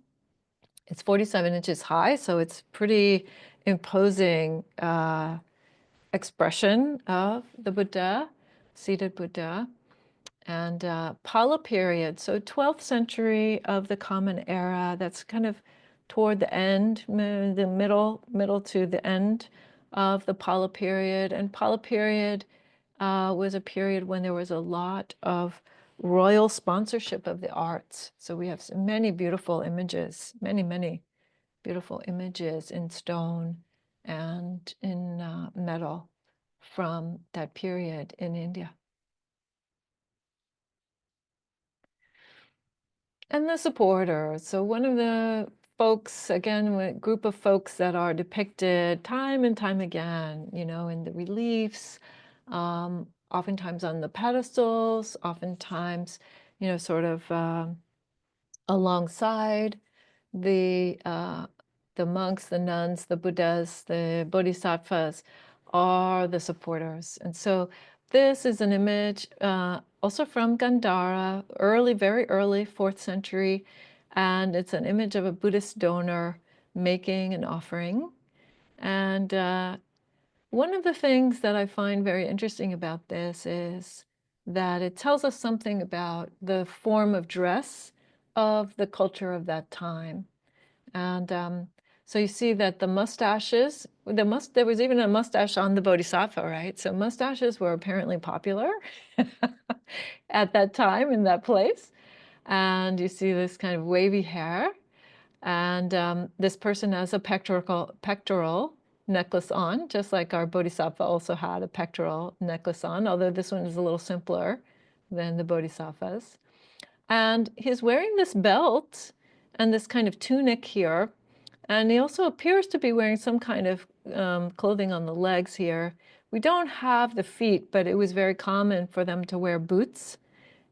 It's 47 inches high, so it's pretty imposing expression of the Buddha, seated Buddha. And Pala period, so 12th century of the Common Era, that's kind of toward the end, the middle to the end of the Pala period. And Pala period was a period when there was a lot of royal sponsorship of the arts. So we have many beautiful images, many beautiful images in stone and in metal from that period in India. And the supporters. So one of the folks, again, a group of folks that are depicted time and time again, in the reliefs, oftentimes on the pedestals, oftentimes, sort of alongside the monks, the nuns, the Buddhas, the Bodhisattvas are the supporters. And so this is an image also from Gandhara, very early 4th century, and it's an image of a Buddhist donor making an offering. And one of the things that I find very interesting about this is that it tells us something about the form of dress of the culture of that time. And so you see that the mustaches, there was even a mustache on the Bodhisattva, right? So mustaches were apparently popular at that time in that place. And you see this kind of wavy hair. And this person has a pectoral necklace on, just like our Bodhisattva also had a pectoral necklace on, although this one is a little simpler than the Bodhisattvas. And he's wearing this belt and this kind of tunic here. And he also appears to be wearing some kind of clothing on the legs here. We don't have the feet, but it was very common for them to wear boots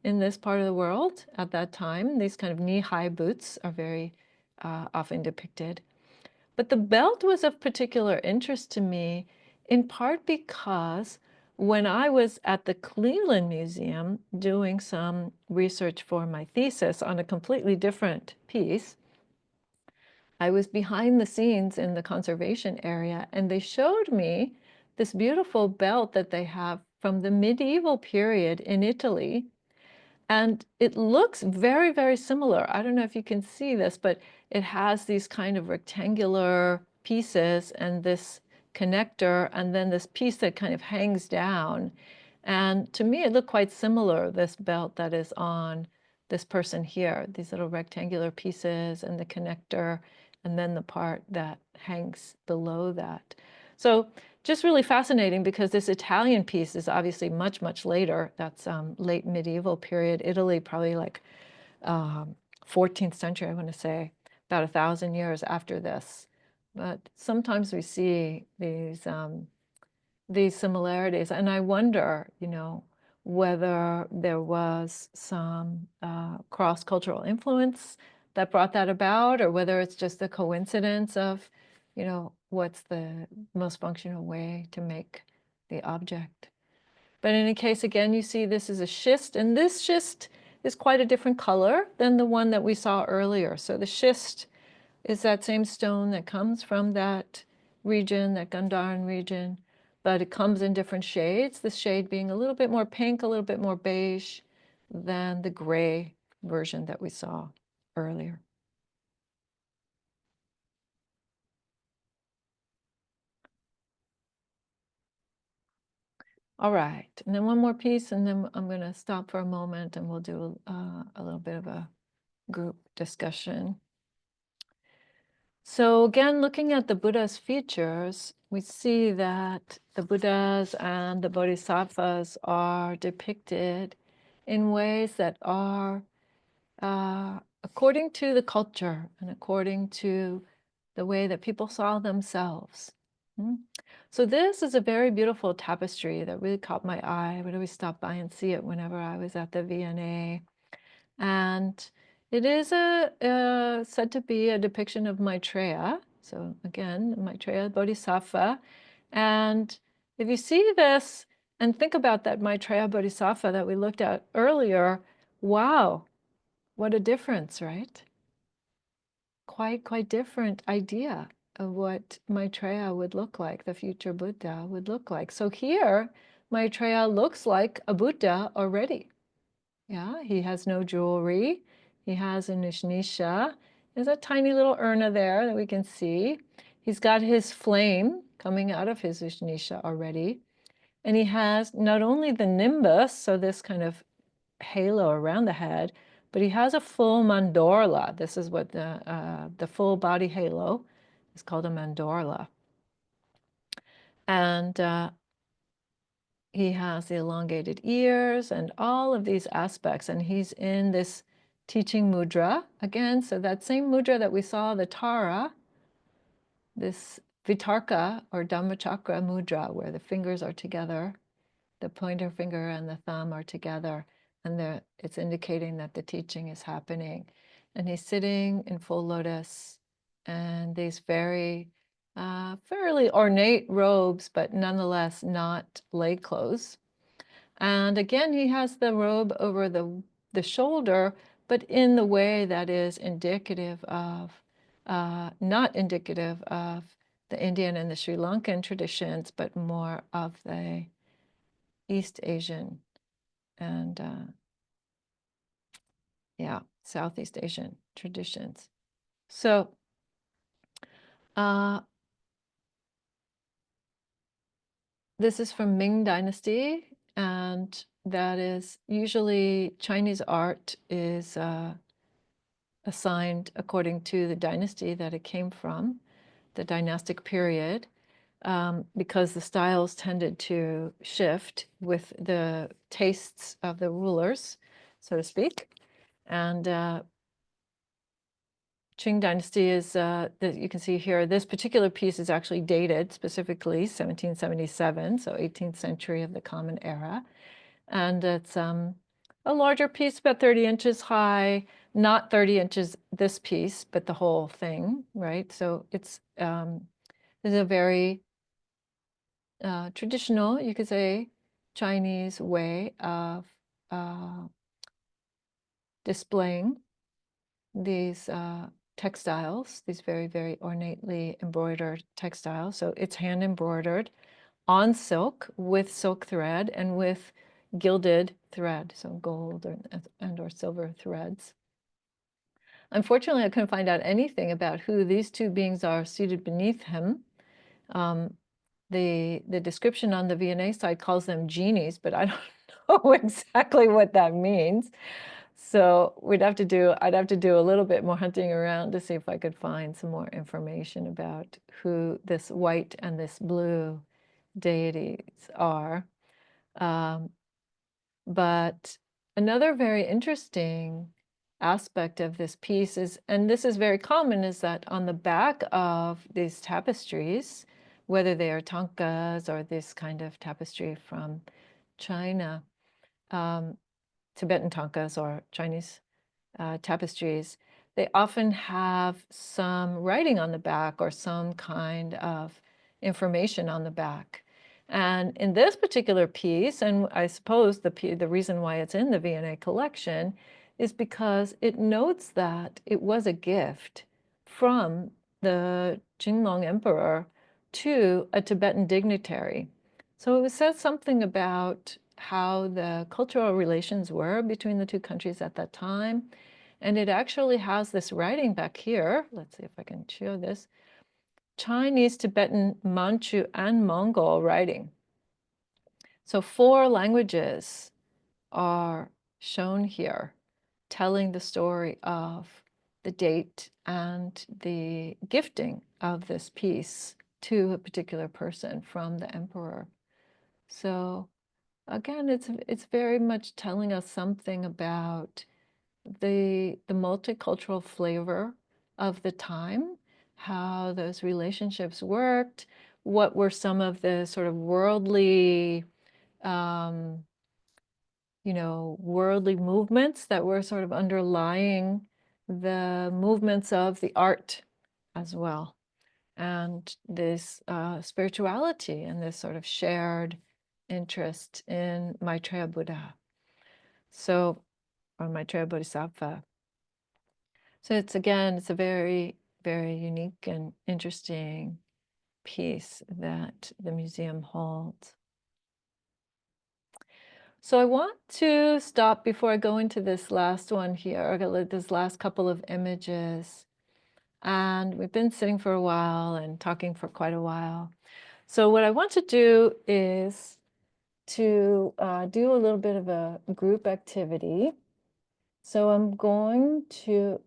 in this part of the world at that time. These kind of knee-high boots are very often depicted. But the belt was of particular interest to me, in part because when I was at the Cleveland Museum doing some research for my thesis on a completely different piece, I was behind the scenes in the conservation area, and they showed me this beautiful belt that they have from the medieval period in Italy. And it looks very, very similar. I don't know if you can see this, but it has these kind of rectangular pieces and this connector, and then this piece that kind of hangs down. And to me, it looked quite similar, this belt that is on this person here, these little rectangular pieces and the connector, and then the part that hangs below that. So just really fascinating, because this Italian piece is obviously much, much later. That's late medieval period, Italy, probably like 14th century, I want to say, about 1,000 years after this. But sometimes we see these similarities, and I wonder, whether there was some cross-cultural influence that brought that about, or whether it's just a coincidence of, what's the most functional way to make the object. But in any case, again, you see this is a schist, and this schist is quite a different color than the one that we saw earlier. So the schist is that same stone that comes from that region, that Gandharan region, but it comes in different shades, the shade being a little bit more pink, a little bit more beige than the gray version that we saw earlier. All right, and then one more piece, and then I'm going to stop for a moment and we'll do a little bit of a group discussion. So again, looking at the Buddha's features, we see that the Buddhas and the Bodhisattvas are depicted in ways that are according to the culture and according to the way that people saw themselves. So this is a very beautiful tapestry that really caught my eye. I would always stop by and see it whenever I was at the V&A. And It is said to be a depiction of Maitreya. So again, Maitreya Bodhisattva. And if you see this and think about that Maitreya Bodhisattva that we looked at earlier, wow, what a difference, right? Quite different idea of what Maitreya would look like, the future Buddha would look like. So here, Maitreya looks like a Buddha already. Yeah, he has no jewelry. He has a nishnisha. There's a tiny little urna there that we can see. He's got his flame coming out of his nishnisha already. And he has not only the nimbus, so this kind of halo around the head, but he has a full mandorla. This is what the full body halo is called, a mandorla. And he has the elongated ears and all of these aspects. And he's in this teaching mudra again. So that same mudra that we saw, the Tara, this Vitarka or Dhammachakra mudra, where the fingers are together, the pointer finger and the thumb are together, and it's indicating that the teaching is happening. And he's sitting in full lotus, and these very fairly ornate robes, but nonetheless not lay clothes. And again, he has the robe over the shoulder, but in the way that is indicative of, not indicative of the Indian and the Sri Lankan traditions, but more of the East Asian and yeah, Southeast Asian traditions. So this is from Ming Dynasty, and that is usually Chinese art is assigned according to the dynasty that it came from, the dynastic period, because the styles tended to shift with the tastes of the rulers, so to speak. And Qing Dynasty is, that you can see here, this particular piece is actually dated specifically 1777, so 18th century of the Common Era. And it's a larger piece, about 30 inches high, not 30 inches this piece, but the whole thing, right? So it's a very traditional, you could say, Chinese way of displaying these textiles, these very ornately embroidered textiles. So it's hand embroidered on silk with silk thread and with gilded thread, so gold or silver threads. Unfortunately, I couldn't find out anything about who these two beings are seated beneath him. The description on the V&A side calls them genies, but I don't know exactly what that means. So I'd have to do a little bit more hunting around to see if I could find some more information about who this white and this blue deities are. But another very interesting aspect of this piece is, and this is very common, is that on the back of these tapestries, whether they are tankas or this kind of tapestry from China, Tibetan tankas or Chinese tapestries, they often have some writing on the back or some kind of information on the back. And in this particular piece, and I suppose the reason why it's in the V&A collection is because it notes that it was a gift from the Qinglong Emperor to a Tibetan dignitary. So it says something about how the cultural relations were between the two countries at that time. And it actually has this writing back here. Let's see if I can show this. Chinese, Tibetan, Manchu, and Mongol writing. So 4 languages are shown here, telling the story of the date and the gifting of this piece to a particular person from the emperor. So again, it's very much telling us something about the multicultural flavor of the time, how those relationships worked, what were some of the sort of worldly, worldly movements that were sort of underlying the movements of the art as well, and this spirituality and this sort of shared interest in Maitreya Buddha. So, or Maitreya Bodhisattva. So it's a very, very unique and interesting piece that the museum holds. So I want to stop before I go into this last one here, or this last couple of images. And we've been sitting for a while and talking for quite a while. So what I want to do is to do a little bit of a group activity. So I'm going to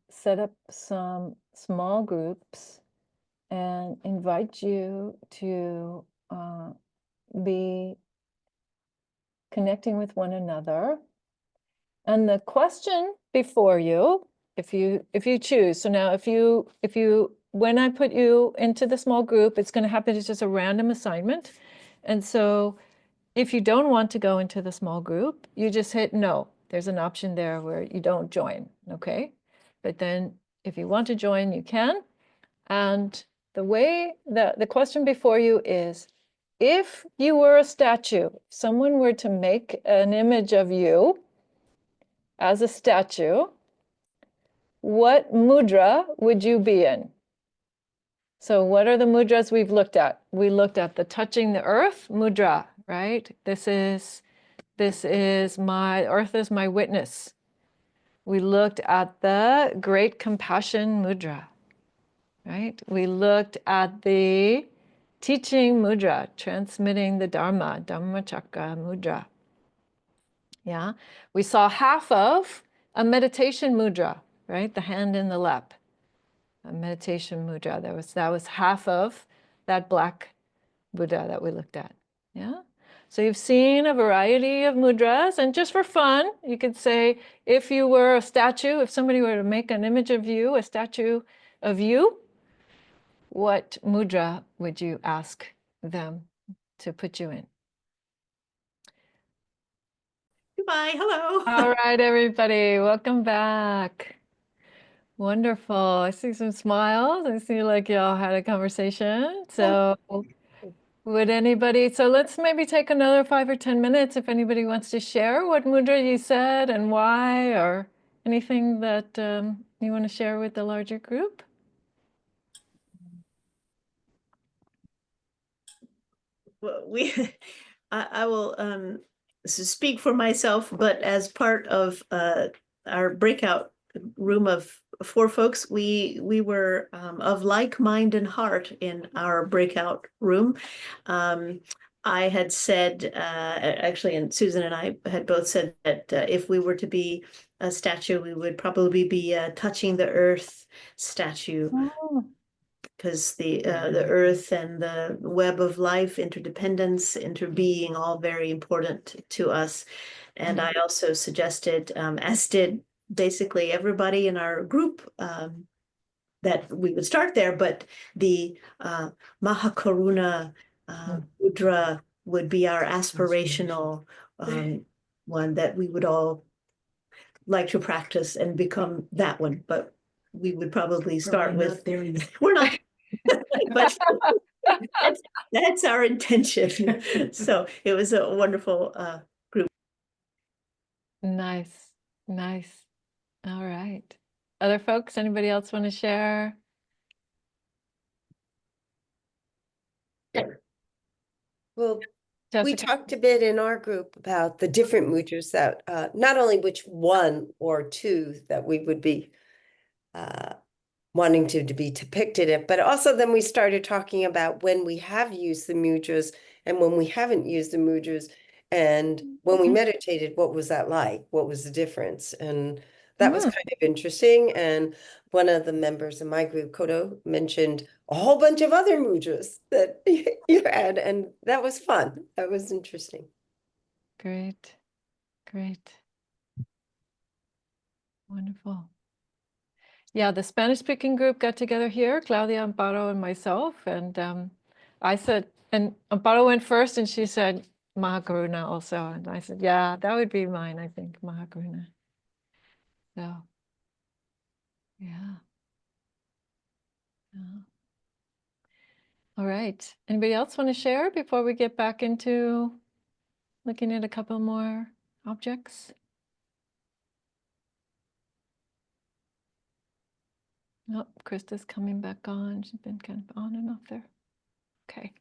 set up some small groups and invite you to be connecting with one another. And the question before you, if you choose, so now if you when I put you into the small group, it's going to happen as just a random assignment. And so if you don't want to go into the small group, you just hit no. There's an option there where you don't join, okay? But then if you want to join, you can. And the question before you is, if you were a statue, someone were to make an image of you as a statue, what mudra would you be in? So what are the mudras we've looked at? We looked at the touching the earth mudra, right? This is my earth is my witness. We looked at the great compassion mudra, right? We looked at the teaching mudra, transmitting the Dharma, Dhammachakra mudra. Yeah, we saw half of a meditation mudra, right? The hand in the lap, a meditation mudra. That was half of that black Buddha that we looked at. Yeah. So you've seen a variety of mudras, and just for fun, you could say, if you were a statue, if somebody were to make an image of you, a statue of you, what mudra would you ask them to put you in? Goodbye. Hello. All right, everybody, welcome back. Wonderful. I see some smiles. I see like y'all had a conversation. So would anybody, so let's maybe take another 5 or 10 minutes if anybody wants to share what mudra you said and why, or anything that you want to share with the larger group. Well, I will speak for myself, but as part of our breakout room of 4 folks, we were of like mind and heart in our breakout room. I had said, actually, and Susan and I had both said that if we were to be a statue, we would probably be touching the earth statue. Oh. Because the earth and the web of life, interdependence, interbeing, all very important to us. And I also suggested, as did basically everybody in our group, that we would start there, but the Mahakaruna Mudra would be our aspirational one that we would all like to practice and become that one. But we would probably start with, we're not, but that's our intention. So it was a wonderful group. Nice, nice. All right. Other folks, anybody else want to share? Well, we Jessica? talked a bit in our group about the different mudras that not only which one or two that we would be wanting to be depicted in, but also then we started talking about when we have used the mudras and when we haven't used the mudras, and when we meditated, what was that like? What was the difference? And that was kind of interesting. And one of the members of my group, Kodo, mentioned a whole bunch of other mudras that you had, and that was fun. That was interesting. Great, great. Wonderful. Yeah, the Spanish-speaking group got together here, Claudia, Amparo, and myself, and I said, and Amparo went first, and she said Mahakaruna also, and I said, yeah, that would be mine, I think, Mahakaruna. So, Yeah. Yeah. All right. Anybody else want to share before we get back into looking at a couple more objects? Oh, Krista's coming back on. She's been kind of on and off there. Okay.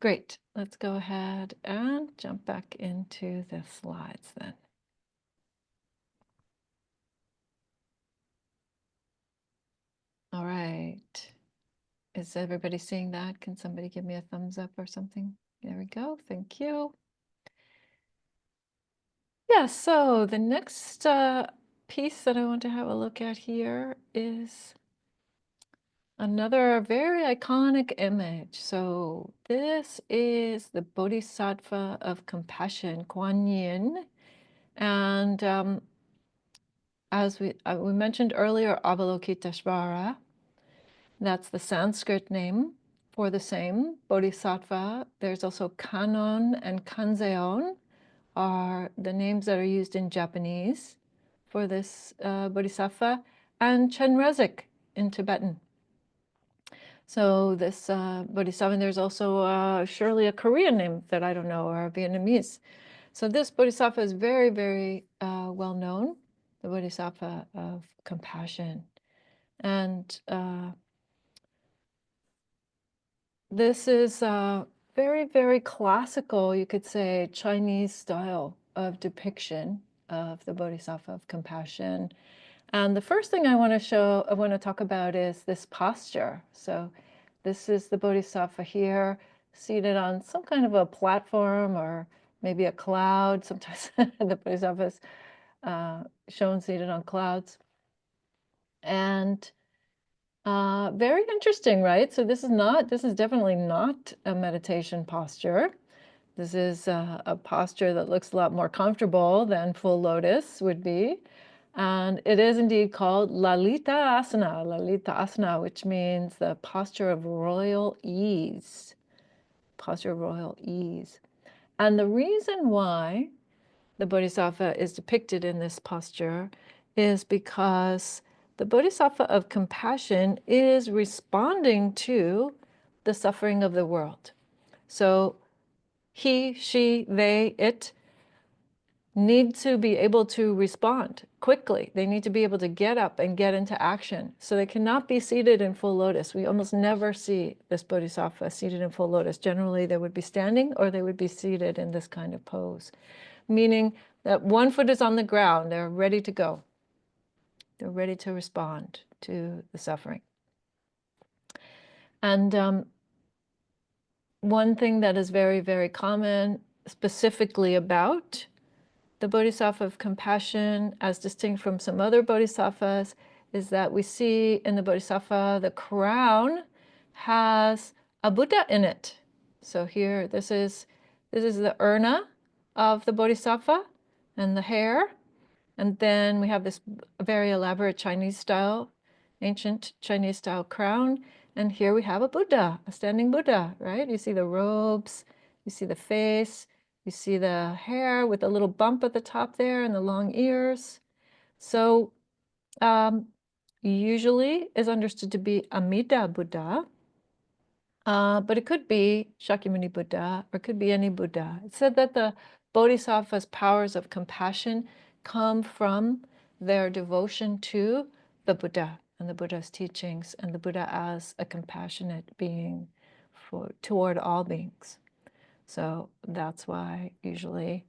Great. Let's go ahead and jump back into the slides then. All right. Is everybody seeing that? Can somebody give me a thumbs up or something? There we go. Thank you. Yeah, so the next piece that I want to have a look at here is another very iconic image. So this is the Bodhisattva of Compassion, Kuan Yin. And as we mentioned earlier, Avalokiteshvara, that's the Sanskrit name for the same Bodhisattva. There's also Kannon and Kanzeon are the names that are used in Japanese for this Bodhisattva, and Chenrezig in Tibetan. So this Bodhisattva, there's also surely a Korean name that I don't know, or a Vietnamese. So this Bodhisattva is very, very well known, the Bodhisattva of compassion. And this is very, very classical, you could say, Chinese style of depiction of the Bodhisattva of compassion. And the first thing I want to talk about is this posture. So this is the Bodhisattva here, seated on some kind of a platform or maybe a cloud. Sometimes the Bodhisattva is shown seated on clouds. And very interesting, right? So this is definitely not a meditation posture. This is a posture that looks a lot more comfortable than full lotus would be. And it is indeed called Lalita Asana, which means the posture of royal ease. Posture of royal ease. And the reason why the Bodhisattva is depicted in this posture is because the Bodhisattva of compassion is responding to the suffering of the world. So he, she, they, it need to be able to respond quickly. They need to be able to get up and get into action. So they cannot be seated in full lotus. We almost never see this Bodhisattva seated in full lotus. Generally, they would be standing or they would be seated in this kind of pose, meaning that one foot is on the ground. They're ready to go. They're ready to respond to the suffering. And one thing that is very, very common specifically about the Bodhisattva of compassion, as distinct from some other Bodhisattvas, is that we see in the Bodhisattva the crown has a Buddha in it. So here, this is the urna of the Bodhisattva and the hair. And then we have this very elaborate Chinese style, ancient Chinese style crown. And here we have a Buddha, a standing Buddha, right? You see the robes, you see the face, you see the hair with a little bump at the top there and the long ears. So usually is understood to be Amida Buddha, but it could be Shakyamuni Buddha, or it could be any Buddha. It's said that the Bodhisattva's powers of compassion come from their devotion to the Buddha and the Buddha's teachings, and the Buddha as a compassionate being toward all beings. So that's why usually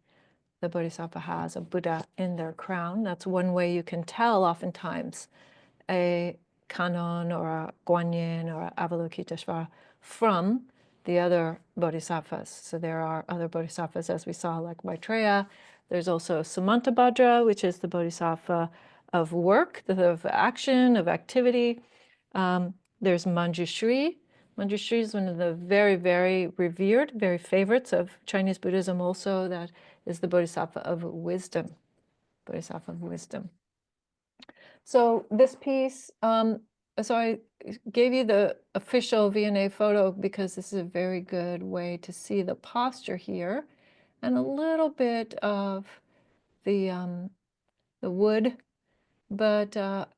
the Bodhisattva has a Buddha in their crown. That's one way you can tell oftentimes a Kannon or a Guanyin or a Avalokiteshvara from the other Bodhisattvas. So there are other Bodhisattvas, as we saw, like Maitreya. There's also Samantabhadra, which is the Bodhisattva of work, of action, of activity. There's Manjushri. Manjushri is one of the very, very revered, very favorites of Chinese Buddhism also. That is the Bodhisattva of wisdom. Bodhisattva of wisdom. So this piece, so I gave you the official V&A photo because this is a very good way to see the posture here and a little bit of the wood But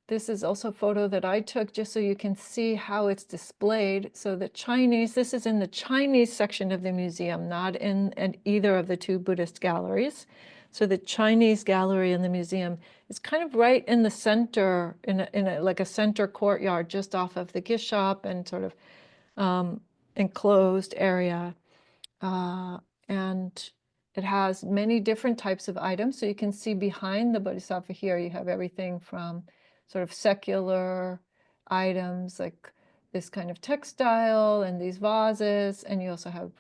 this is also a photo that I took just so you can see how it's displayed. So the Chinese, this is in the Chinese section of the museum, not in either of the two Buddhist galleries. So the Chinese gallery in the museum is kind of right in the center, in a like a center courtyard, just off of the gift shop and sort of enclosed area. And it has many different types of items. So you can see behind the Bodhisattva here, you have everything from sort of secular items like this kind of textile and these vases. And you also have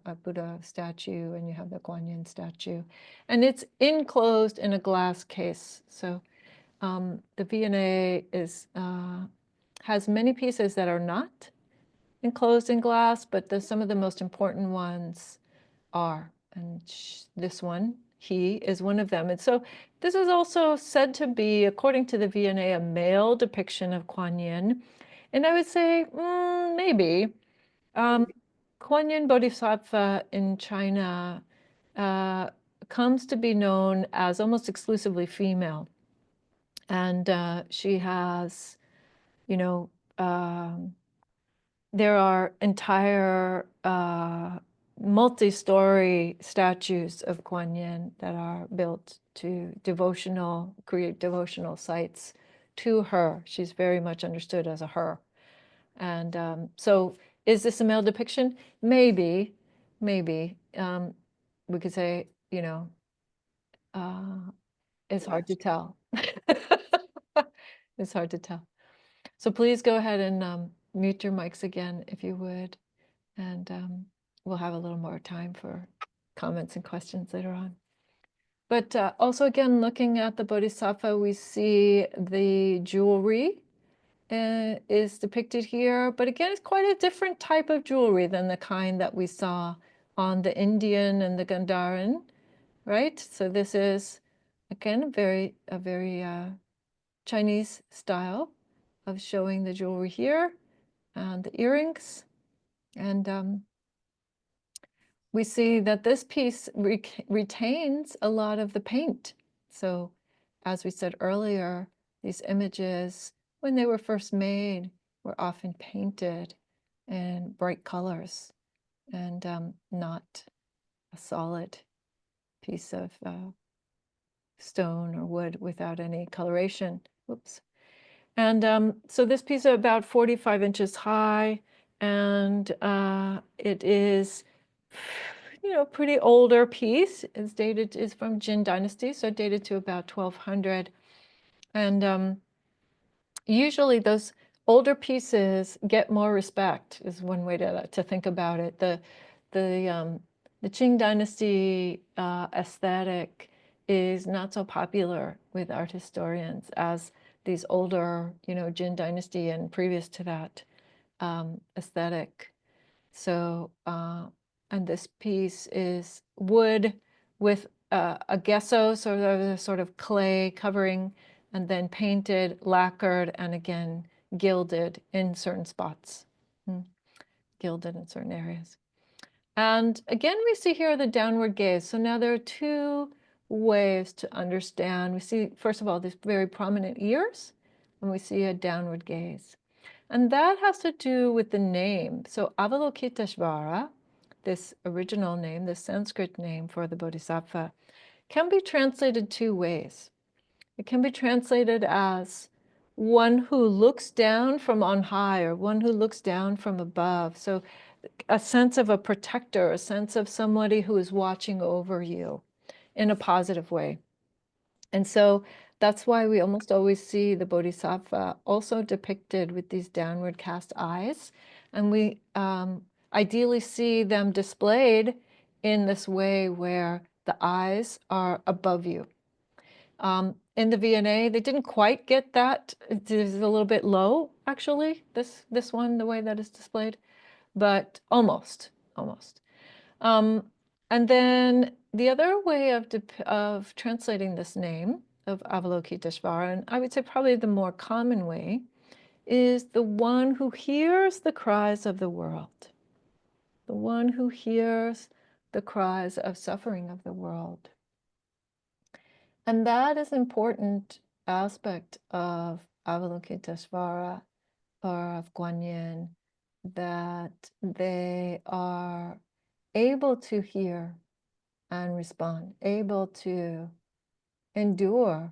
a Buddha statue, and you have the Guan Yin statue. And it's enclosed in a glass case. So the V&A has many pieces that are not enclosed in glass, but some of the most important ones are. And this one, he, is one of them. And so this is also said to be, according to the V&A, a male depiction of Kuan Yin. And I would say, maybe. Kuan Yin Bodhisattva in China comes to be known as almost exclusively female. And she has, you know, there are entire multi-story statues of Kuan Yin that are built to create devotional sites to her. She's very much understood as a her. And so is this a male depiction? Maybe. We could say, you know, it's hard to tell. It's hard to tell. So please go ahead and mute your mics again, if you would. And we'll have a little more time for comments and questions later on. But also, again, looking at the Bodhisattva, we see the jewelry is depicted here. But again, it's quite a different type of jewelry than the kind that we saw on the Indian and the Gandharan, right? So this is, again, a very Chinese style of showing the jewelry here and the earrings. And we see that this piece retains a lot of the paint. So as we said earlier, these images, when they were first made, were often painted in bright colors and not a solid piece of stone or wood without any coloration. Whoops. And so this piece is about 45 inches high, and it is, you know, pretty older piece. It's from Jin Dynasty, so dated to about 1200. And usually those older pieces get more respect, is one way to think about it. The Qing Dynasty aesthetic is not so popular with art historians as these older, you know, Jin Dynasty and previous to that aesthetic. So, and this piece is wood with a gesso, sort of clay covering, and then painted, lacquered, and again gilded in certain spots, gilded in certain areas. And again, we see here the downward gaze. So now there are two ways to understand. We see, first of all, these very prominent ears, and we see a downward gaze. And that has to do with the name. So Avalokiteshvara, this original name, the Sanskrit name for the Bodhisattva, can be translated two ways. It can be translated as one who looks down from on high, or one who looks down from above. So a sense of a protector, a sense of somebody who is watching over you in a positive way. And so that's why we almost always see the Bodhisattva also depicted with these downward cast eyes. And we ideally see them displayed in this way where the eyes are above you. In the V&A, they didn't quite get that. It is a little bit low, actually, this one, the way that is displayed, but almost. And then the other way of translating this name of Avalokiteshvara, and I would say probably the more common way, is the one who hears the cries of the world, the one who hears the cries of suffering of the world. And that is important aspect of Avalokiteshvara or of Guan Yin, that they are able to hear and respond, able to endure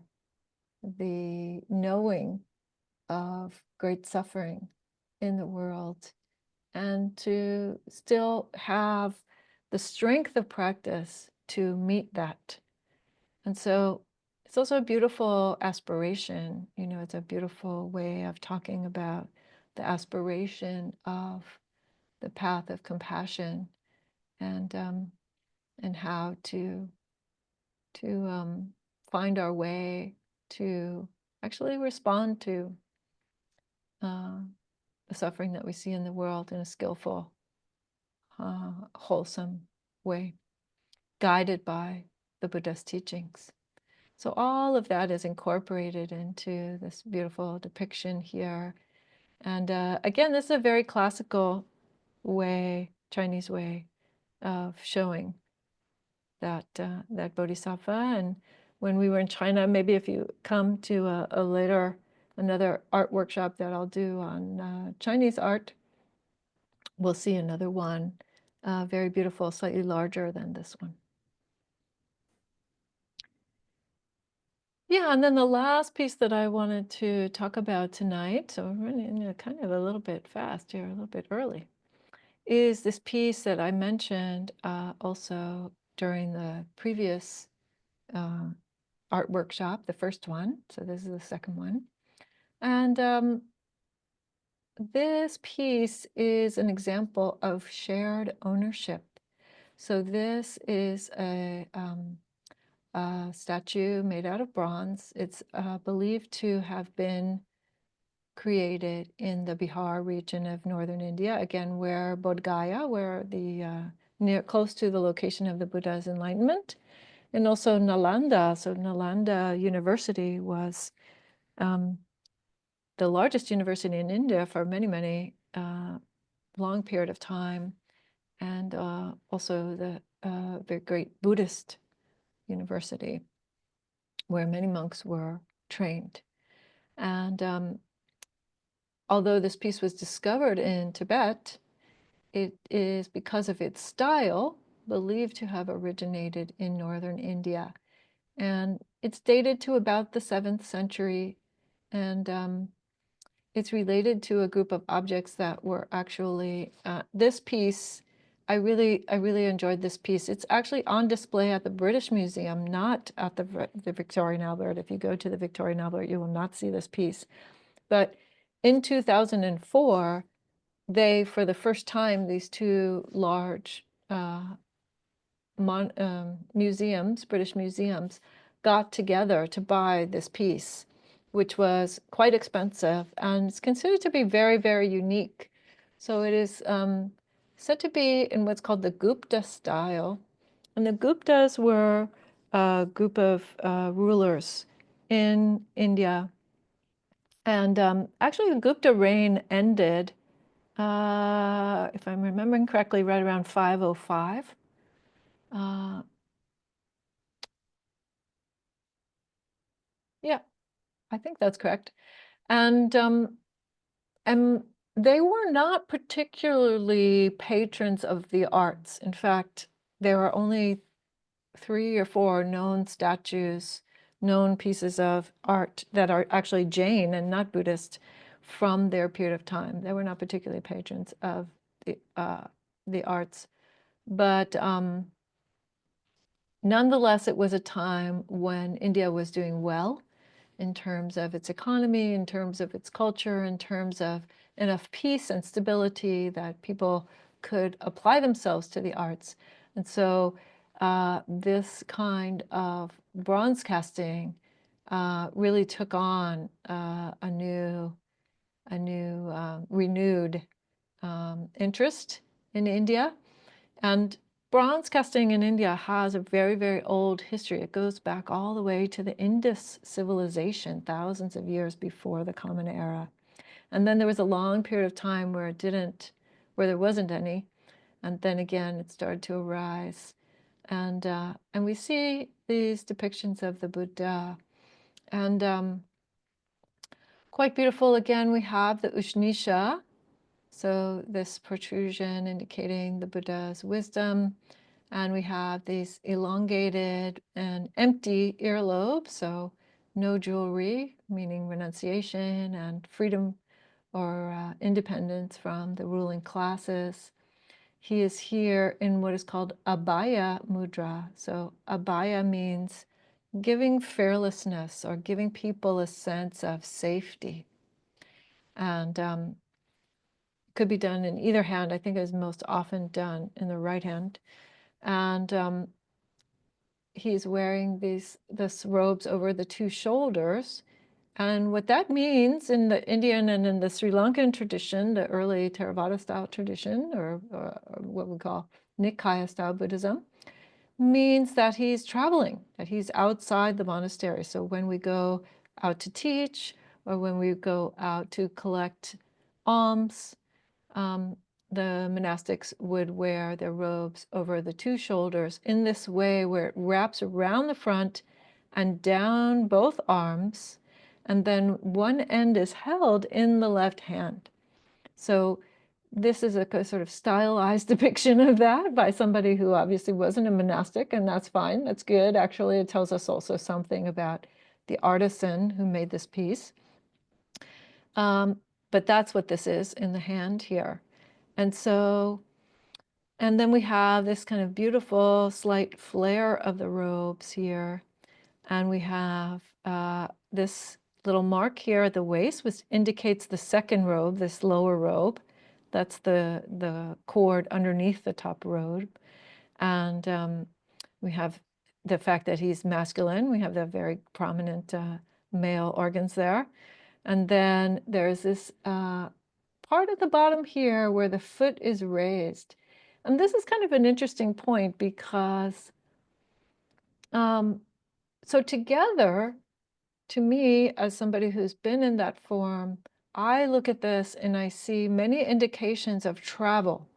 the knowing of great suffering in the world, and to still have the strength of practice to meet that. And so it's also a beautiful aspiration. It's a beautiful way of talking about the aspiration of the path of compassion, and how to find our way to actually respond to the suffering that we see in the world in a skillful, wholesome way, guided by the Buddha's teachings. So all of that is incorporated into this beautiful depiction here. And again, this is a very classical way, Chinese way of showing that that bodhisattva. And when we were in China, maybe if you come to another art workshop that I'll do on Chinese art, we'll see another one, very beautiful, slightly larger than this one. Yeah, and then the last piece that I wanted to talk about tonight, so we're running kind of a little bit fast here, a little bit early, is this piece that I mentioned also during the previous art workshop, the first one. So this is the second one. And this piece is an example of shared ownership. So this is a statue made out of bronze. It's believed to have been created in the Bihar region of northern India, again, where Bodh Gaya, where the close to the location of the Buddha's enlightenment, and also Nalanda. So Nalanda University was the largest university in India for many long period of time, and also the very great Buddhist university where many monks were trained. And although this piece was discovered in Tibet, it is, because of its style, believed to have originated in northern India. And it's dated to about the 7th century, and it's related to a group of objects that were actually, this piece, I really enjoyed this piece. It's actually on display at the British Museum, not at the Victoria and Albert. If you go to the Victoria and Albert, you will not see this piece. But in 2004, they, for the first time, these two large museums, British museums, got together to buy this piece, which was quite expensive, and it's considered to be very unique. So it is said to be in what's called the Gupta style. And the Guptas were a group of rulers in India. And actually, the Gupta reign ended, if I'm remembering correctly, right around 505. Yeah, I think that's correct. And they were not particularly patrons of the arts. In fact, there are only 3 or 4 known statues, known pieces of art that are actually Jain and not Buddhist from their period of time. They were not particularly patrons of the arts. But nonetheless, it was a time when India was doing well in terms of its economy, in terms of its culture, in terms of enough peace and stability that people could apply themselves to the arts. And so this kind of bronze casting really took on a new renewed interest in India. And bronze casting in India has a very old history. It goes back all the way to the Indus civilization, thousands of years before the Common Era. And then there was a long period of time where there wasn't any. And then again, it started to arise. And we see these depictions of the Buddha. And quite beautiful. Again, we have the Ushnisha, so this protrusion indicating the Buddha's wisdom. And we have these elongated and empty earlobes, so no jewelry, meaning renunciation and freedom or independence from the ruling classes. He is here in what is called abhaya mudra. So abhaya means giving fearlessness or giving people a sense of safety. And could be done in either hand. I think it is most often done in the right hand. And he's wearing this robes over the two shoulders. And what that means in the Indian and in the Sri Lankan tradition, the early Theravada style tradition, or what we call Nikaya style Buddhism, means that he's traveling, that he's outside the monastery. So when we go out to teach, or when we go out to collect alms, the monastics would wear their robes over the two shoulders in this way where it wraps around the front and down both arms, and then one end is held in the left hand. So this is a sort of stylized depiction of that by somebody who obviously wasn't a monastic, and that's fine, that's good. Actually, it tells us also something about the artisan who made this piece. But that's what this is in the hand here. And so, and then we have this kind of beautiful slight flare of the robes here. And we have this little mark here at the waist, which indicates the second robe, this lower robe. That's the cord underneath the top robe. And we have the fact that he's masculine. We have the very prominent male organs there. And then there's this part at the bottom here where the foot is raised. And this is kind of an interesting point because, so together, to me, as somebody who's been in that form, I look at this and I see many indications of travel.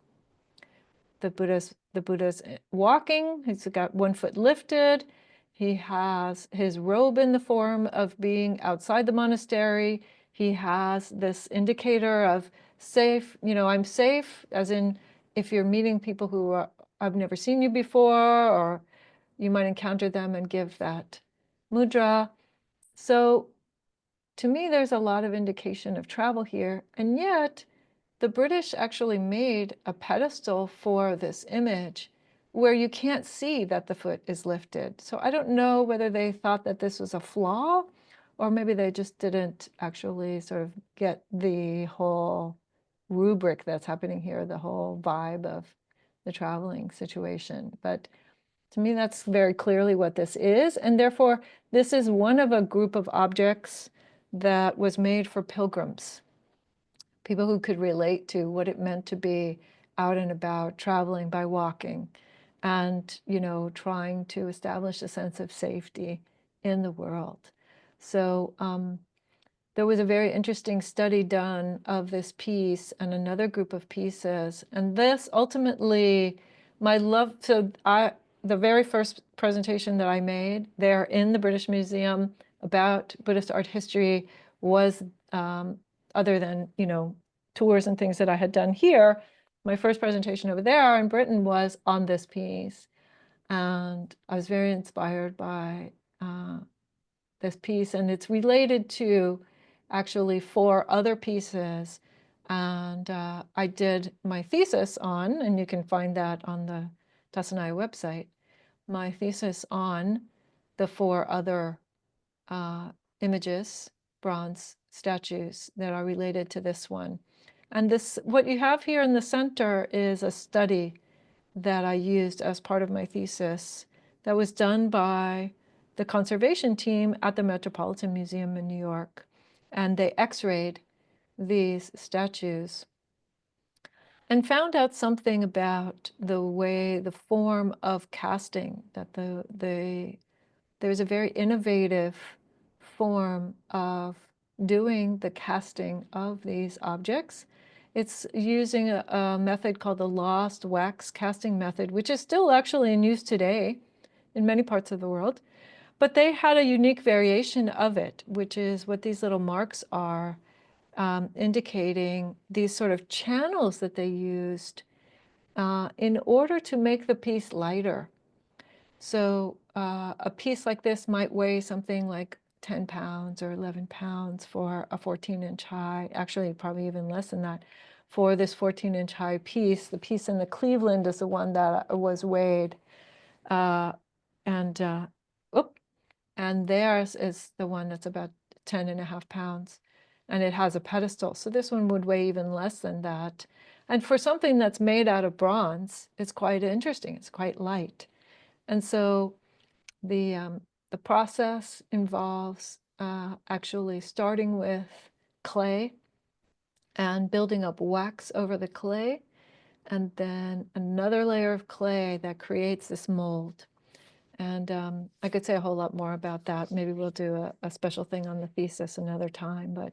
The Buddha's walking, he's got one foot lifted, he has his robe in the form of being outside the monastery, he has this indicator of safe, I'm safe, as in if you're meeting people who I've never seen you before, or you might encounter them and give that mudra. So to me, there's a lot of indication of travel here, and yet the British actually made a pedestal for this image where you can't see that the foot is lifted. So I don't know whether they thought that this was a flaw, or maybe they just didn't actually sort of get the whole rubric that's happening here, the whole vibe of the traveling situation. But to me, that's very clearly what this is. And therefore, this is one of a group of objects that was made for pilgrims, people who could relate to what it meant to be out and about, traveling by walking, and, trying to establish a sense of safety in the world. So there was a very interesting study done of this piece and another group of pieces. And this ultimately, the very first presentation that I made there in the British Museum about Buddhist art history was, other than, tours and things that I had done here, my first presentation over there in Britain was on this piece. And I was very inspired by this piece, and it's related to actually 4 other pieces. And I did my thesis on, and you can find that on the Dassanaya website, my thesis on the 4 other images, bronze statues that are related to this one. And this, what you have here in the center is a study that I used as part of my thesis that was done by the conservation team at the Metropolitan Museum in New York. And they x-rayed these statues and found out something about the form of casting, that there's a very innovative form of doing the casting of these objects. It's using a method called the lost wax casting method, which is still actually in use today in many parts of the world. But they had a unique variation of it, which is what these little marks are, indicating these sort of channels that they used in order to make the piece lighter. So a piece like this might weigh something like 10 pounds or 11 pounds for a 14-inch high, actually probably even less than that. For this 14-inch high piece, the piece in the Cleveland is the one that was weighed. And theirs is the one that's about 10.5 pounds. And it has a pedestal. So this one would weigh even less than that. And for something that's made out of bronze, it's quite interesting. It's quite light. And so the process involves actually starting with clay and building up wax over the clay, and then another layer of clay that creates this mold. And I could say a whole lot more about that. Maybe we'll do a special thing on the thesis another time. But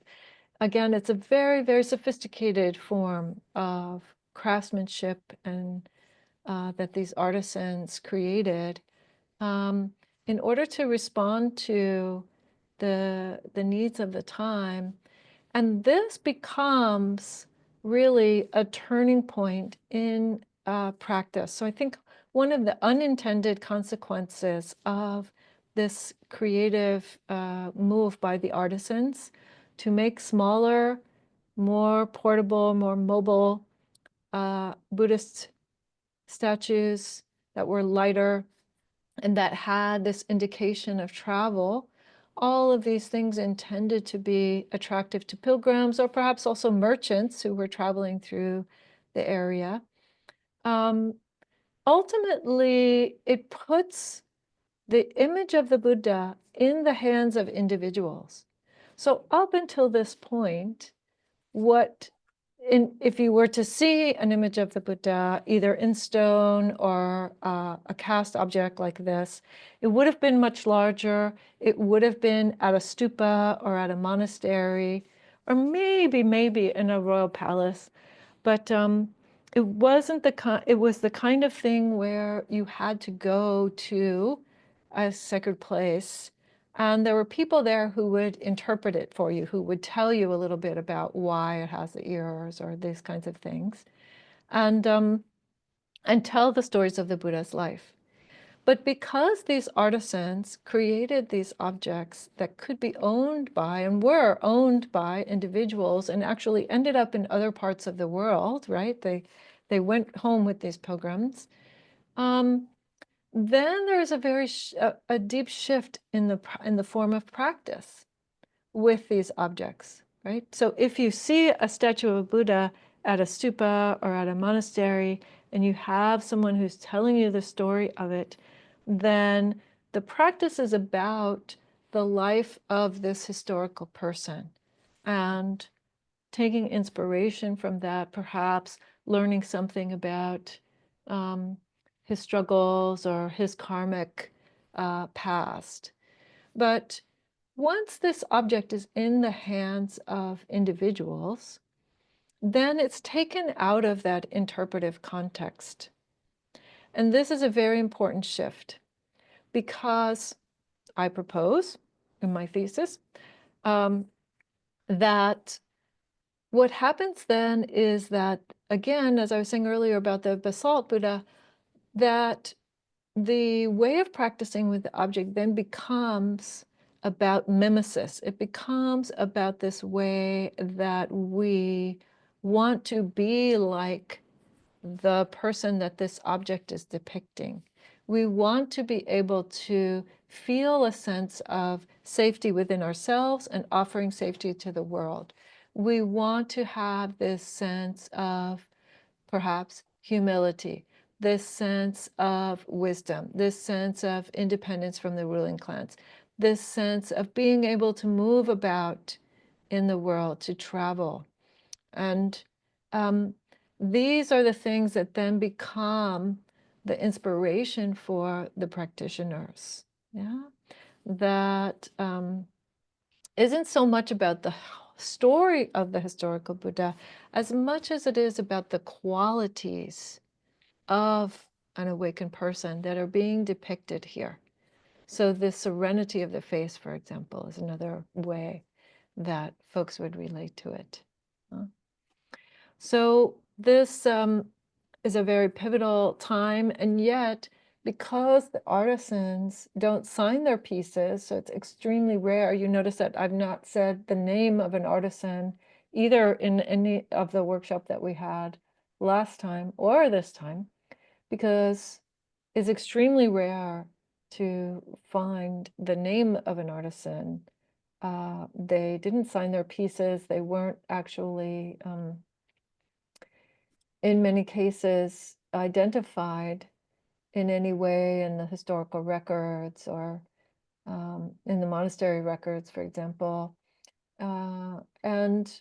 again, it's a very, very sophisticated form of craftsmanship and that these artisans created in order to respond to the needs of the time. And this becomes really a turning point in practice. So I think one of the unintended consequences of this creative move by the artisans to make smaller, more portable, more mobile Buddhist statues that were lighter and that had this indication of travel, all of these things intended to be attractive to pilgrims or perhaps also merchants who were traveling through the area. Ultimately, it puts the image of the Buddha in the hands of individuals. So up until this point, if you were to see an image of the Buddha, either in stone or a cast object like this, it would have been much larger. It would have been at a stupa or at a monastery, or maybe in a royal palace. But it wasn't it was the kind of thing where you had to go to a sacred place. And there were people there who would interpret it for you, who would tell you a little bit about why it has the ears or these kinds of things, and tell the stories of the Buddha's life. But because these artisans created these objects that could be owned by and were owned by individuals and actually ended up in other parts of the world, right? They went home with these pilgrims. Then there's a deep shift in the form of practice with these objects, right? So if you see a statue of Buddha at a stupa or at a monastery, and you have someone who's telling you the story of it, then the practice is about the life of this historical person and taking inspiration from that, perhaps learning something about his struggles or his karmic past. But once this object is in the hands of individuals, then it's taken out of that interpretive context. And this is a very important shift because I propose in my thesis that what happens then is that, again, as I was saying earlier about the basalt Buddha, that the way of practicing with the object then becomes about mimesis. It becomes about this way that we want to be like the person that this object is depicting. We want to be able to feel a sense of safety within ourselves and offering safety to the world. We want to have this sense of perhaps humility, this sense of wisdom, this sense of independence from the ruling clans, this sense of being able to move about in the world, to travel. And these are the things that then become the inspiration for the practitioners. Yeah, that isn't so much about the story of the historical Buddha as much as it is about the qualities of an awakened person that are being depicted here. So the serenity of the face, for example, is another way that folks would relate to it. So this is a very pivotal time, and yet because the artisans don't sign their pieces, so it's extremely rare. You notice that I've not said the name of an artisan either in any of the workshop that we had last time or this time, because it's extremely rare to find the name of an artisan. They didn't sign their pieces. They weren't actually, in many cases, identified in any way in the historical records or in the monastery records, for example. And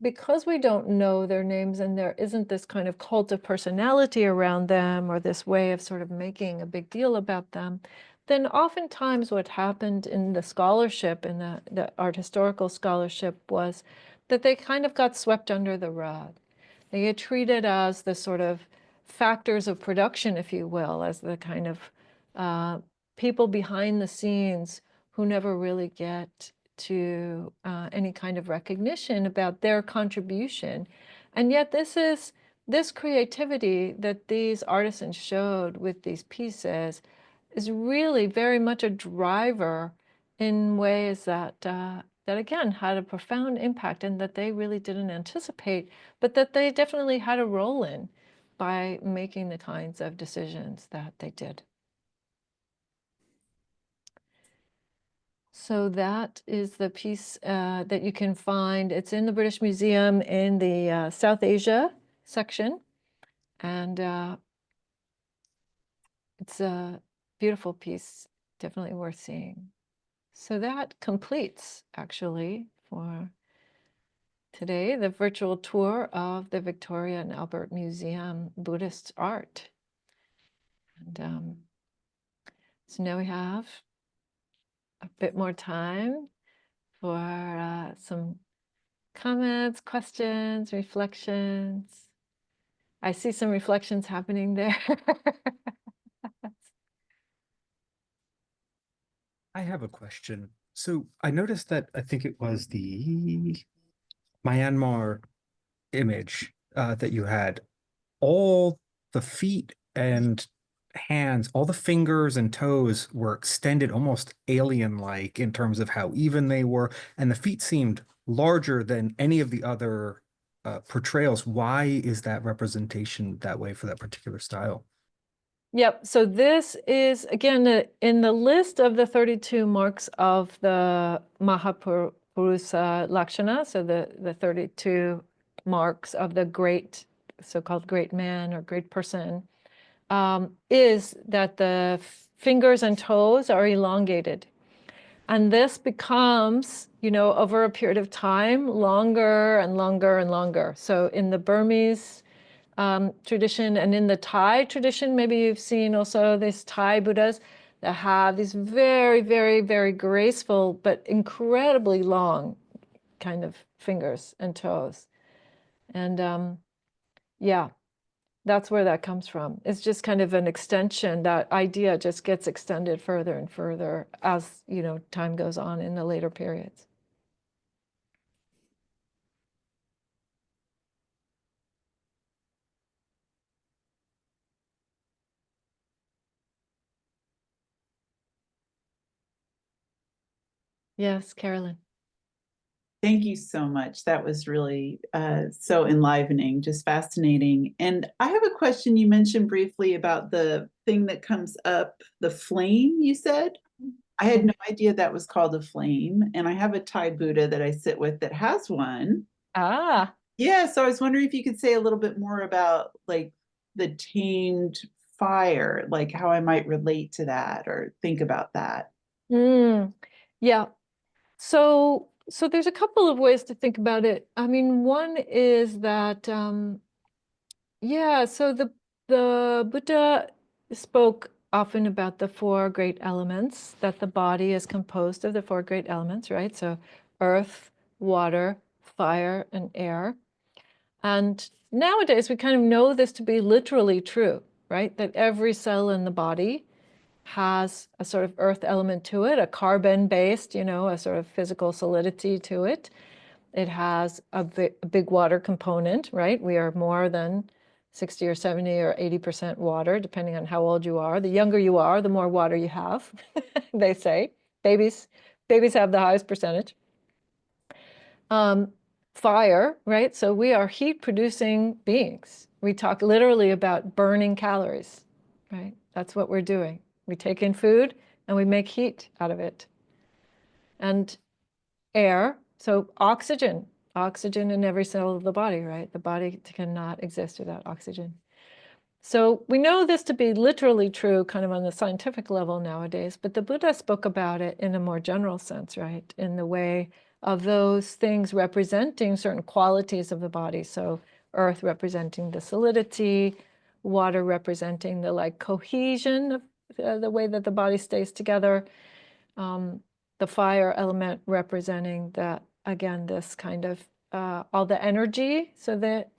because we don't know their names and there isn't this kind of cult of personality around them or this way of sort of making a big deal about them, then oftentimes what happened in the scholarship, in the art historical scholarship, was that they kind of got swept under the rug. They get treated as the sort of factors of production, if you will, as the kind of people behind the scenes who never really get to any kind of recognition about their contribution. And yet this creativity that these artisans showed with these pieces is really very much a driver in ways that that again had a profound impact and that they really didn't anticipate, but that they definitely had a role in by making the kinds of decisions that they did. So that is the piece that you can find. It's in the British Museum in the South Asia section. And it's a beautiful piece, definitely worth seeing. So that completes, actually, for today, the virtual tour of the Victoria and Albert Museum Buddhist art. And so now we have a bit more time for some comments, questions, reflections. I see some reflections happening there. I have a question. So I noticed that I think it was the Myanmar image that you had. All the feet and hands, all the fingers and toes were extended almost alien-like in terms of how even they were, and the feet seemed larger than any of the other portrayals. Why is that representation that way for that particular style? Yep. So this is, again, in the list of the 32 marks of the Mahapurusa Lakshana, so the 32 marks of the great, so-called great man or great person, is that the fingers and toes are elongated. And this becomes, over a period of time, longer and longer and longer. So in the Burmese tradition and in the Thai tradition, maybe you've seen also these Thai Buddhas that have these very, very, very graceful, but incredibly long kind of fingers and toes. And yeah, that's where that comes from. It's just kind of an extension. That idea just gets extended further and further as, time goes on in the later periods. Yes, Carolyn. Thank you so much. That was really so enlivening, just fascinating. And I have a question. You mentioned briefly about the thing that comes up, the flame, you said. I had no idea that was called a flame. And I have a Thai Buddha that I sit with that has one. Ah. Yeah, so I was wondering if you could say a little bit more about like the tamed fire, like how I might relate to that or think about that. Yeah. So there's a couple of ways to think about it. I mean, one is that, so the Buddha spoke often about the four great elements, that the body is composed of the four great elements, right? So earth, water, fire, and air. And nowadays we kind of know this to be literally true, right? That every cell in the body has a sort of earth element to it, a carbon-based, a sort of physical solidity to it. It has a big water component, right? We are more than 60 or 70 or 80% water, depending on how old you are. The younger you are, the more water you have, they say. Babies have the highest percentage. Fire, right? So we are heat-producing beings. We talk literally about burning calories, right? That's what we're doing. We take in food and we make heat out of it. And air, so oxygen in every cell of the body, right? The body cannot exist without oxygen. So we know this to be literally true kind of on the scientific level nowadays, but the Buddha spoke about it in a more general sense, right? In the way of those things representing certain qualities of the body. So earth representing the solidity, water representing the like cohesion of the way that the body stays together, the fire element representing that, again, this kind of all the energy, so that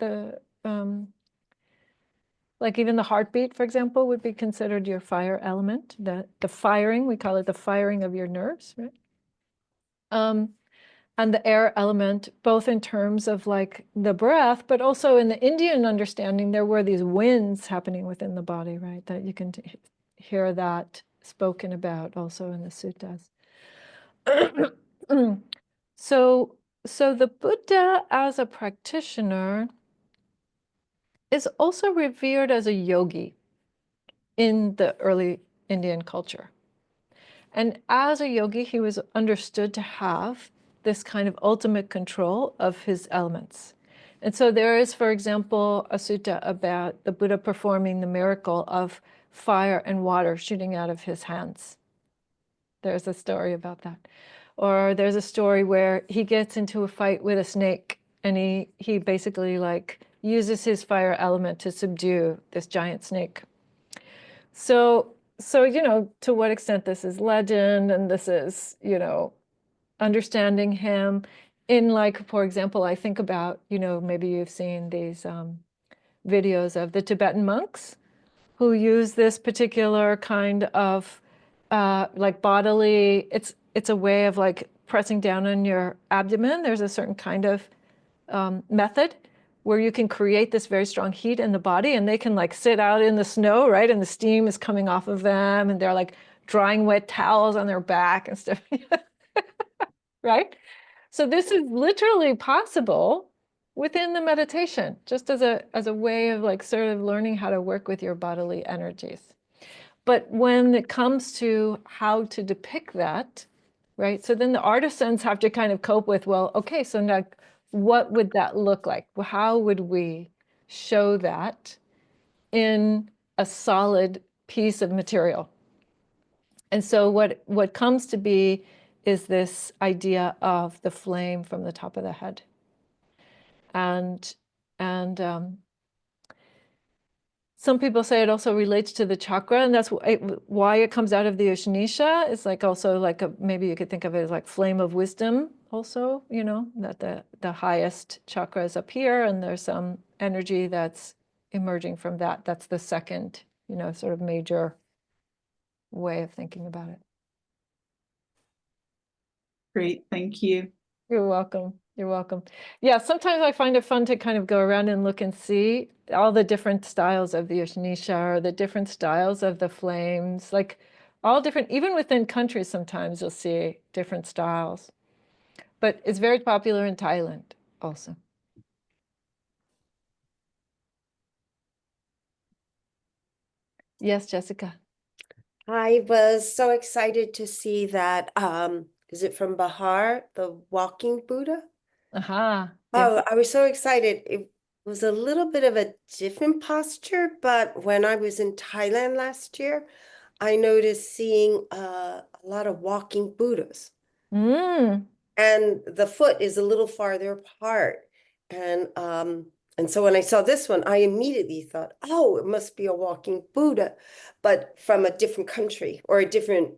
like even the heartbeat, for example, would be considered your fire element. The firing, we call it the firing of your nerves, right? And the air element, both in terms of like the breath, but also in the Indian understanding, there were these winds happening within the body, right? That you can hear that spoken about also in the suttas. So the Buddha as a practitioner is also revered as a yogi in the early Indian culture. And as a yogi, he was understood to have this kind of ultimate control of his elements. And so there is, for example, a sutta about the Buddha performing the miracle of fire and water shooting out of his hands. There's a story about that. Or there's a story where he gets into a fight with a snake and he basically like uses his fire element to subdue this giant snake. So, to what extent this is legend and this is, understanding him in like, for example, I think about, maybe you've seen these videos of the Tibetan monks who use this particular kind of like bodily, it's a way of like pressing down on your abdomen. There's a certain kind of method where you can create this very strong heat in the body, and they can like sit out in the snow, right? And the steam is coming off of them, and they're like drying wet towels on their back and stuff, right? So this is literally possible within the meditation, just as a way of like sort of learning how to work with your bodily energies. But when it comes to how to depict that, right? So then the artisans have to kind of cope with, well, okay, so now what would that look like? How would we show that in a solid piece of material? And so what comes to be is this idea of the flame from the top of the head. And some people say it also relates to the chakra, and that's why it comes out of the Ushnisha. It's like also like maybe you could think of it as like flame of wisdom also, that the highest chakra is up here, and there's some energy that's emerging from that. That's the second, sort of major way of thinking about it. Great, thank you. You're welcome. You're welcome. Yeah, sometimes I find it fun to kind of go around and look and see all the different styles of the Ushnisha, or the different styles of the flames, like all different, even within countries, sometimes you'll see different styles. But it's very popular in Thailand also. Yes, Jessica. I was so excited to see that, is it from Bihar, the walking Buddha? Aha. Oh, Yes. I was so excited. It was a little bit of a different posture, but when I was in Thailand last year, I noticed seeing a lot of walking Buddhas. Mm. And the foot is a little farther apart. And so when I saw this one, I immediately thought, oh, it must be a walking Buddha, but from a different country or a different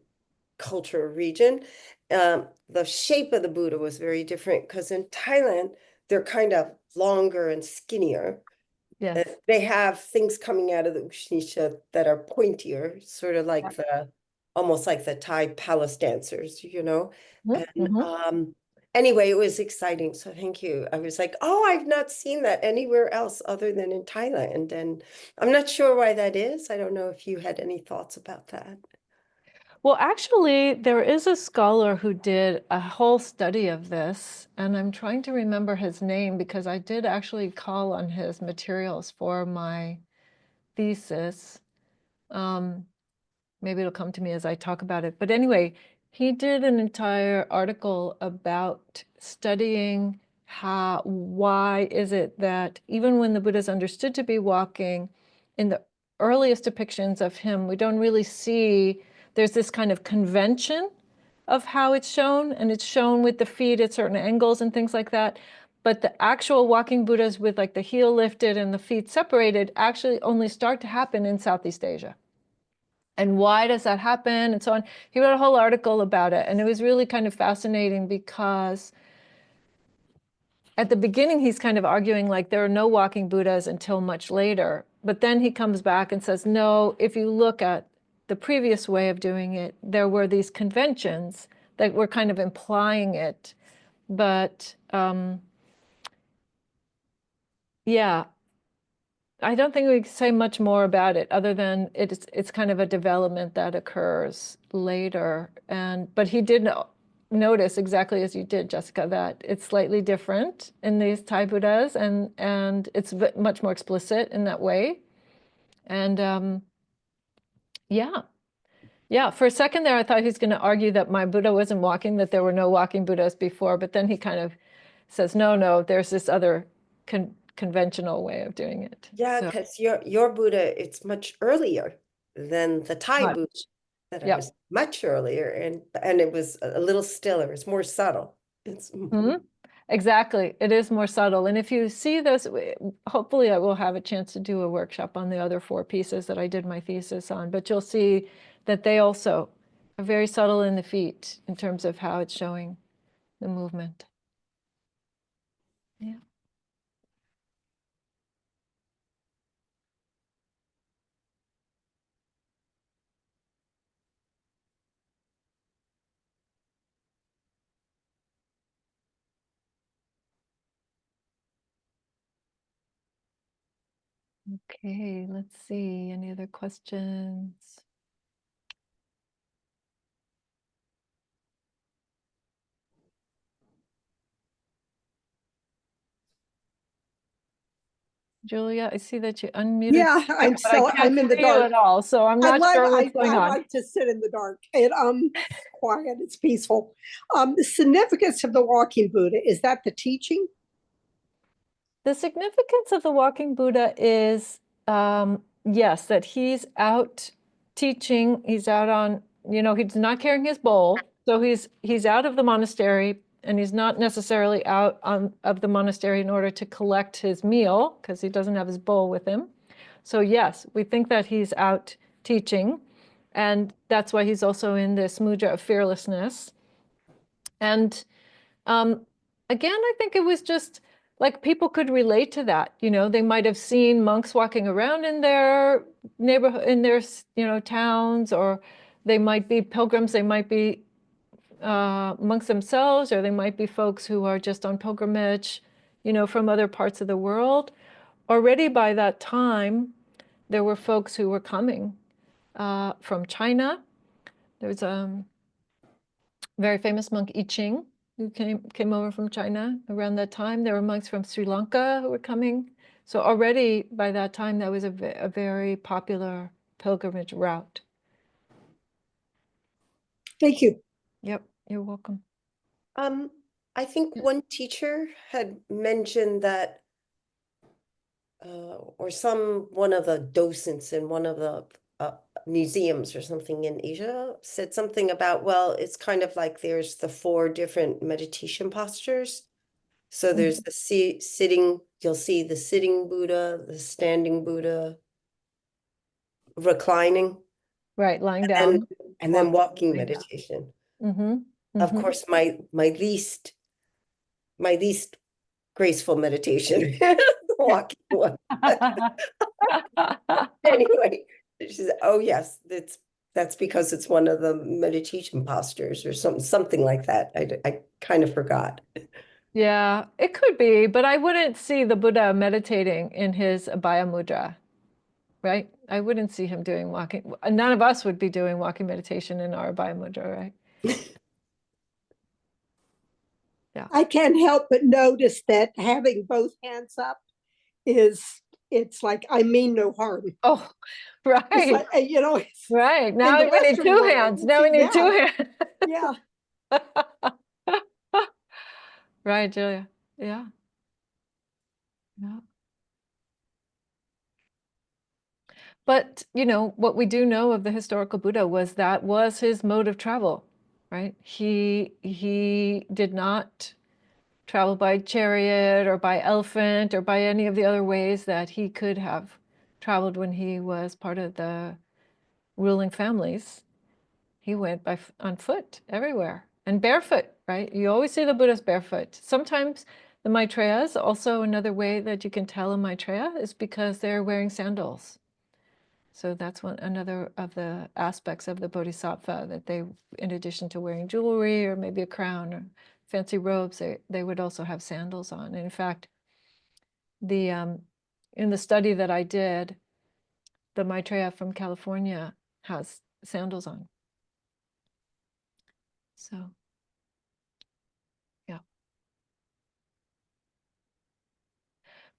culture or region. The shape of the Buddha was very different because in Thailand, they're kind of longer and skinnier. Yes. They have things coming out of the Ushnisha that are pointier, sort of like Yeah. the almost like the Thai palace dancers, you know? Mhm, And mhm. anyway, it was exciting. So thank you. I was like, oh, I've not seen that anywhere else other than in Thailand. And I'm not sure why that is. I don't know if you had any thoughts about that. Well, actually, there is a scholar who did a whole study of this, and I'm trying to remember his name because I did actually call on his materials for my thesis. Maybe it'll come to me as I talk about it. But anyway, he did an entire article about studying why is it that even when the Buddha is understood to be walking, in the earliest depictions of him, we don't really see, there's this kind of convention of how it's shown, and it's shown with the feet at certain angles and things like that. But the actual walking Buddhas with like the heel lifted and the feet separated actually only start to happen in Southeast Asia. And why does that happen? And so on. He wrote a whole article about it. And it was really kind of fascinating because at the beginning, he's kind of arguing like there are no walking Buddhas until much later. But then he comes back and says, no, if you look at the previous way of doing it, there were these conventions that were kind of implying it. But yeah, I don't think we can say much more about it other than it's kind of a development that occurs later. But he did notice exactly as you did, Jessica, that it's slightly different in these Thai Buddhas, and it's much more explicit in that way. And yeah, for a second there, I thought he was going to argue that my Buddha wasn't walking, that there were no walking Buddhas before, but then he kind of says, no, there's this other conventional way of doing it. Yeah, So because your Buddha, it's much earlier than the Thai much. Buddha that I Yep. was much earlier, and it was a little stiller. It's more subtle. It's Mhm. Exactly. It is more subtle. And if you see those, hopefully I will have a chance to do a workshop on the other 4 pieces that I did my thesis on, but you'll see that they also are very subtle in the feet in terms of how it's showing the movement. Yeah. Okay, let's see. Any other questions? Julia, I see that you unmuted. Yeah, I'm but I so can't I'm in the see you dark. at all, so I'm not sure what's going I on. like to sit in the dark. It's quiet, it's peaceful. The significance of the walking Buddha, is that the teaching? The significance of the walking Buddha is, yes, that he's out teaching. He's out on, he's not carrying his bowl. So he's out of the monastery, and he's not necessarily out of the monastery in order to collect his meal because he doesn't have his bowl with him. So yes, we think that he's out teaching, and that's why he's also in this mudra of fearlessness. And again, I think it was just like people could relate to that. They might have seen monks walking around in their neighborhood, in their towns, or they might be pilgrims. They might be monks themselves, or they might be folks who are just on pilgrimage, from other parts of the world. Already by that time, there were folks who were coming from China. There's a very famous monk, I Ching, who came over from China around that time. There were monks from Sri Lanka who were coming. So already by that time, that was a very popular pilgrimage route. Thank you. Yep, you're welcome. I think one teacher had mentioned that, or one of the docents in one of the museums or something in Asia said something about, well, it's kind of like there's the 4 different meditation postures. So there's the sitting, you'll see the sitting Buddha, the standing Buddha, reclining, Right, lying and down. then walking Lying down. meditation. Mm-hmm. Of course, my least graceful meditation, the walking one. Anyway, she said, oh yes, That's because it's one of the meditation postures or something like that. I kind of forgot. Yeah, it could be, but I wouldn't see the Buddha meditating in his Abhaya Mudra, right? I wouldn't see him doing walking. None of us would be doing walking meditation in our Abhaya Mudra, right? I can't help but notice that having both hands up it's like I mean no harm. Oh, It's right, like, you know, it's, right. in Now the we need Western two world, hands. Now we see, need two hands. yeah. Right, Julia. Yeah. Yeah. But, you know, what we do know of the historical Buddha was that was his mode of travel, right? He did not travel by chariot or by elephant or by any of the other ways that he could have traveled when he was part of the ruling families. He went on foot everywhere and barefoot, right? You always see the Buddhas barefoot. Sometimes the Maitreya's, also another way that you can tell a Maitreya is because they're wearing sandals. So that's another of the aspects of the Bodhisattva, that they, in addition to wearing jewelry or maybe a crown or fancy robes, they would also have sandals on. And in fact, in the study that I did, the Maitreya from California has sandals on. So, yeah.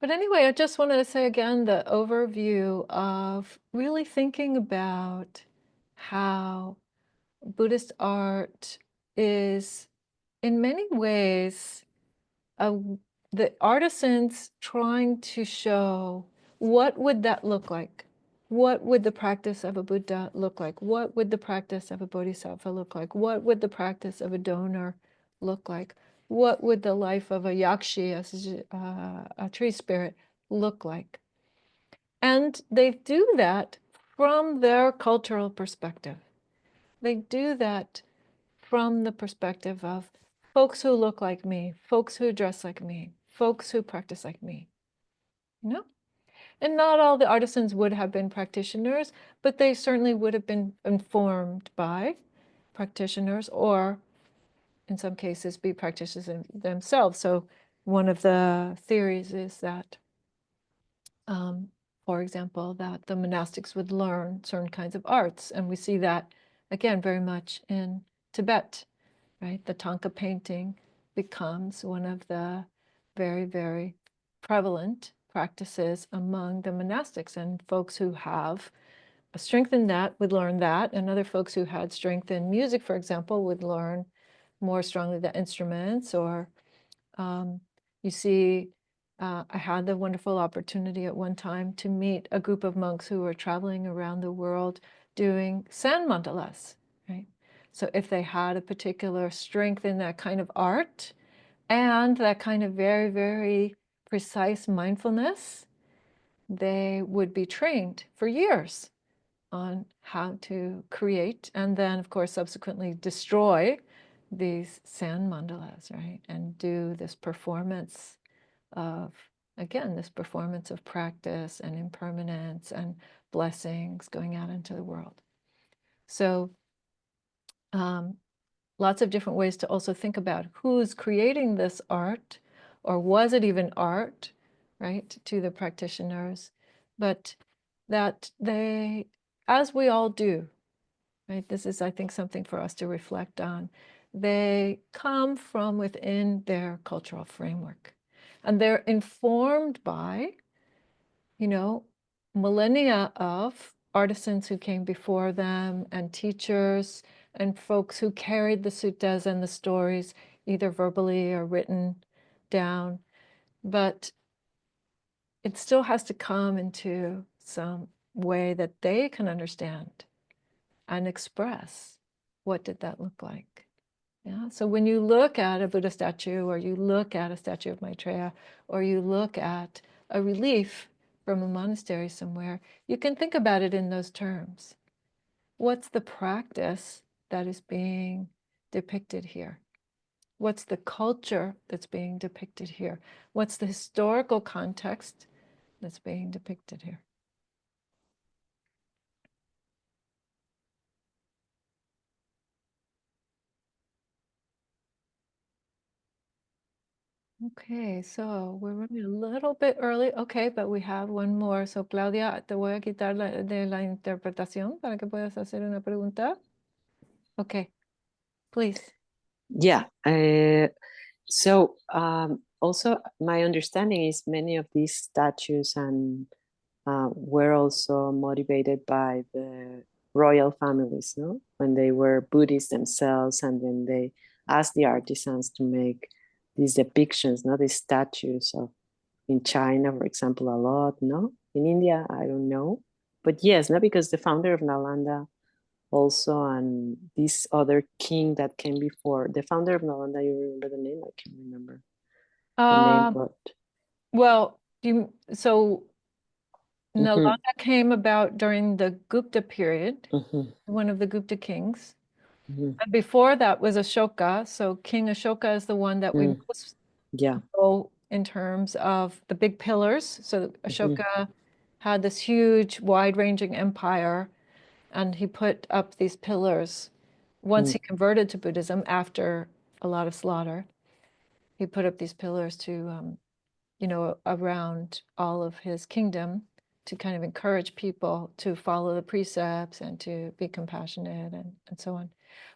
But anyway, I just wanted to say again the overview of really thinking about how Buddhist art is in many ways the artisans trying to show what would that look like? What would the practice of a Buddha look like? What would the practice of a Bodhisattva look like? What would the practice of a donor look like? What would the life of a yakshi, a tree spirit, look like? And they do that from their cultural perspective. They do that from the perspective of folks who look like me, folks who dress like me, folks who practice like me, you know? And not all the artisans would have been practitioners, but they certainly would have been informed by practitioners, or in some cases be practitioners themselves. So one of the theories is that, for example, that the monastics would learn certain kinds of arts. And we see that, again, very much in Tibet, right? The Thangka painting becomes one of the very, very prevalent practices among the monastics, and folks who have a strength in that would learn that, and other folks who had strength in music, for example, would learn more strongly the instruments. Or you see, I had the wonderful opportunity at one time to meet a group of monks who were traveling around the world doing sand mandalas, right? So if they had a particular strength in that kind of art and that kind of very, very precise mindfulness, they would be trained for years on how to create and then, of course, subsequently destroy these sand mandalas, right? And do this performance of, again, this performance of practice and impermanence and blessings going out into the world. So lots of different ways to also think about who's creating this art, or was it even art, right, to the practitioners, but that they, as we all do, right, this is, I think, something for us to reflect on, they come from within their cultural framework, and they're informed by, you know, millennia of artisans who came before them and teachers and folks who carried the suttas and the stories either verbally or written down. But it still has to come into some way that they can understand and express what did that look like. Yeah. So when you look at a Buddha statue, or you look at a statue of Maitreya, or you look at a relief from a monastery somewhere, you can think about it in those terms. What's the practice that is being depicted here? What's the culture that's being depicted here? What's the historical context that's being depicted here? Okay, so we're running a little bit early. Okay, but we have one more. So, Claudia, te voy a quitar de la interpretación para que puedas hacer una pregunta. Okay, please. Yeah. So also my understanding is many of these statues and were also motivated by the royal families, no? When they were Buddhists themselves, and then they asked the artisans to make these depictions, no? These statues of, in China, for example, a lot, no? In India, I don't know. But yes, no, because the founder of Nalanda also, and this other king that came before, the founder of Nalanda, you remember the name? I can't remember the name, but Well, so Mhm. Nalanda came about during the Gupta period, Mhm. one of the Gupta kings. Mhm. And before that was Ashoka. So King Ashoka is the one that we most Yeah. know in terms of the big pillars. So Ashoka had this huge, wide-ranging empire, and he put up these pillars. Once he converted to Buddhism after a lot of slaughter, he put up these pillars to, around all of his kingdom to kind of encourage people to follow the precepts and to be compassionate and so on.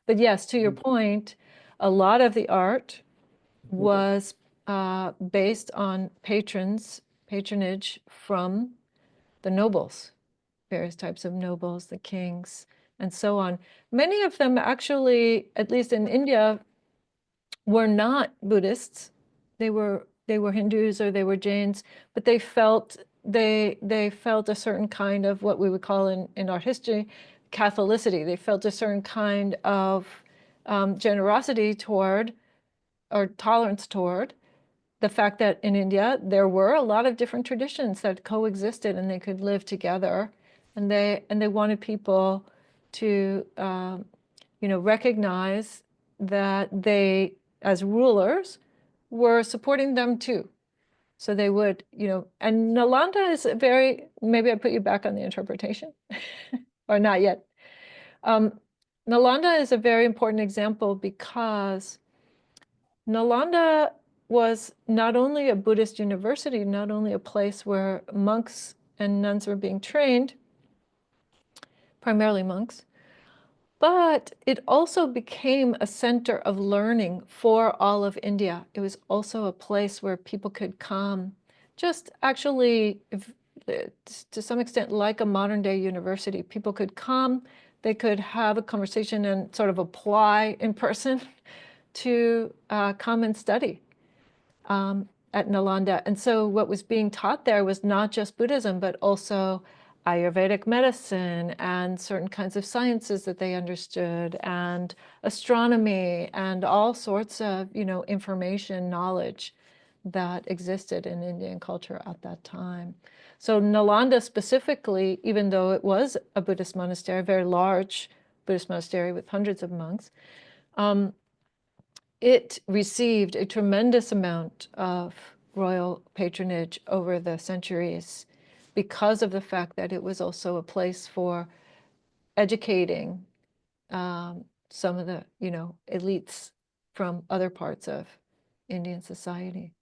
But yes, to your point, a lot of the art was based on patronage from the nobles, various types of nobles, the kings, and so on. Many of them actually, at least in India, were not Buddhists. They were Hindus or they were Jains, but they felt a certain kind of what we would call in art history Catholicity. They felt a certain kind of generosity toward or tolerance toward the fact that in India there were a lot of different traditions that coexisted and they could live together, and they wanted people to recognize that they, as rulers, were supporting them too. So they would, and Nalanda is maybe I put you back on the interpretation, or not yet. Nalanda is a very important example because Nalanda was not only a Buddhist university, not only a place where monks and nuns were being trained, primarily monks, but it also became a center of learning for all of India. It was also a place where people could come, just actually, to some extent, like a modern day university. People could come, they could have a conversation and sort of apply in person to come and study at Nalanda. And so what was being taught there was not just Buddhism, but also Ayurvedic medicine and certain kinds of sciences that they understood, and astronomy, and all sorts of, information, knowledge that existed in Indian culture at that time. So Nalanda specifically, even though it was a Buddhist monastery, a very large Buddhist monastery with hundreds of monks, it received a tremendous amount of royal patronage over the centuries because of the fact that it was also a place for educating some of the, elites from other parts of Indian society.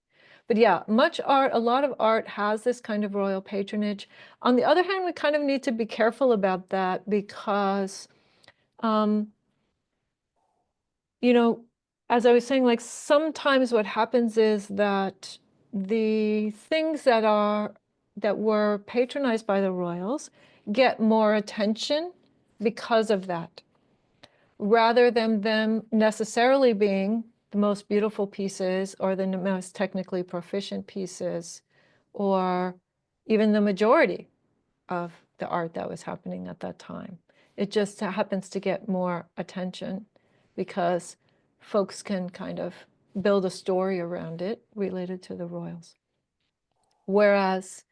But yeah, a lot of art has this kind of royal patronage. On the other hand, we kind of need to be careful about that because as I was saying, like sometimes what happens is that the things that were patronized by the royals get more attention because of that, rather than them necessarily being the most beautiful pieces or the most technically proficient pieces, or even the majority of the art that was happening at that time. It just happens to get more attention because folks can kind of build a story around it related to the royals. Whereas,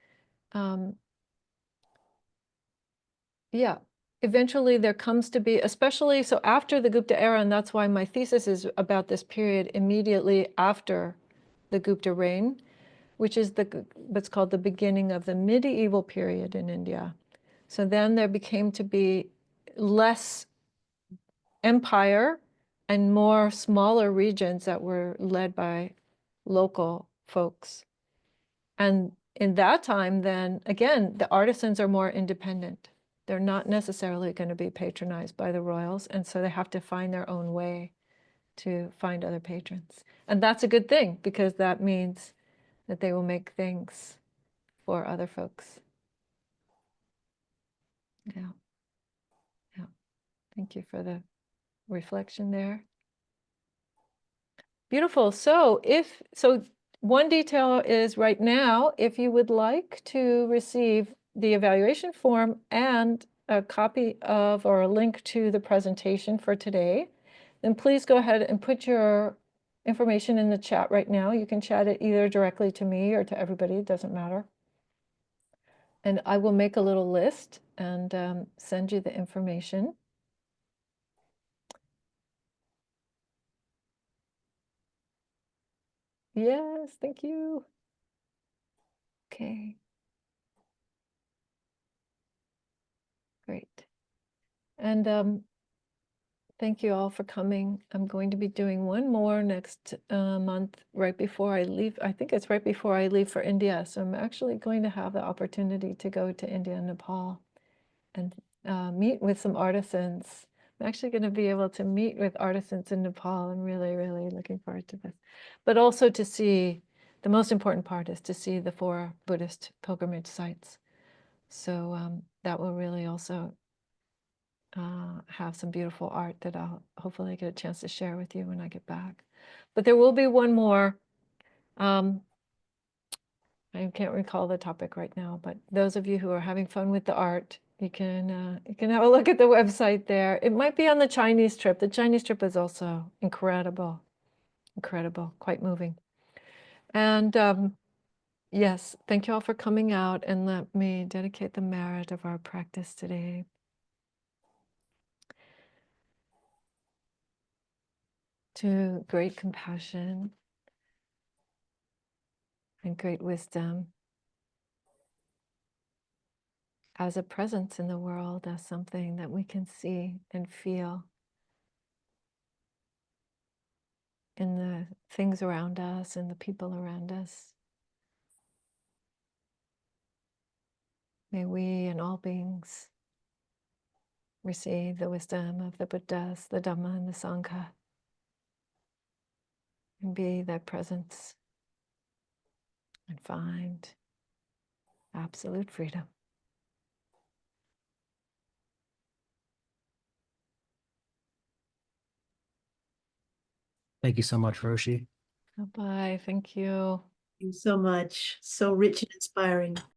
eventually there comes to be, especially so after the Gupta era, and that's why my thesis is about this period immediately after the Gupta reign, which is what's called the beginning of the medieval period in India. So then there became to be less empire and more smaller regions that were led by local folks. And in that time, then again, the artisans are more independent. They're not necessarily going to be patronized by the royals, and so they have to find their own way to find other patrons. And that's a good thing, because that means that they will make things for other folks. Yeah. Yeah. Thank you for the reflection there. Beautiful. So one detail is right now, if you would like to receive the evaluation form and a copy of or a link to the presentation for today, then please go ahead and put your information in the chat right now. You can chat it either directly to me or to everybody, it doesn't matter. And I will make a little list and send you the information. Yes, thank you. Okay. Great. And thank you all for coming. I'm going to be doing one more next month, right before I leave. I think it's right before I leave for India. So I'm actually going to have the opportunity to go to India and Nepal and meet with some artisans. I'm actually going to be able to meet with artisans in Nepal. I'm really, really looking forward to this. But also to see, the most important part is to see the 4 Buddhist pilgrimage sites. So that will really also have some beautiful art that I'll hopefully get a chance to share with you when I get back. But there will be one more. I can't recall the topic right now, but those of you who are having fun with the art, you can have a look at the website there. It might be on the Chinese trip. The Chinese trip is also incredible, incredible, quite moving. And yes, thank you all for coming out, and let me dedicate the merit of our practice today. To great compassion and great wisdom as a presence in the world, as something that we can see and feel in the things around us and the people around us. May we and all beings receive the wisdom of the Buddhas, the Dhamma, and the Sangha, and be that presence and find absolute freedom. Thank you so much, Roshi. Bye-bye. Thank you. Thank you so much. So rich and inspiring.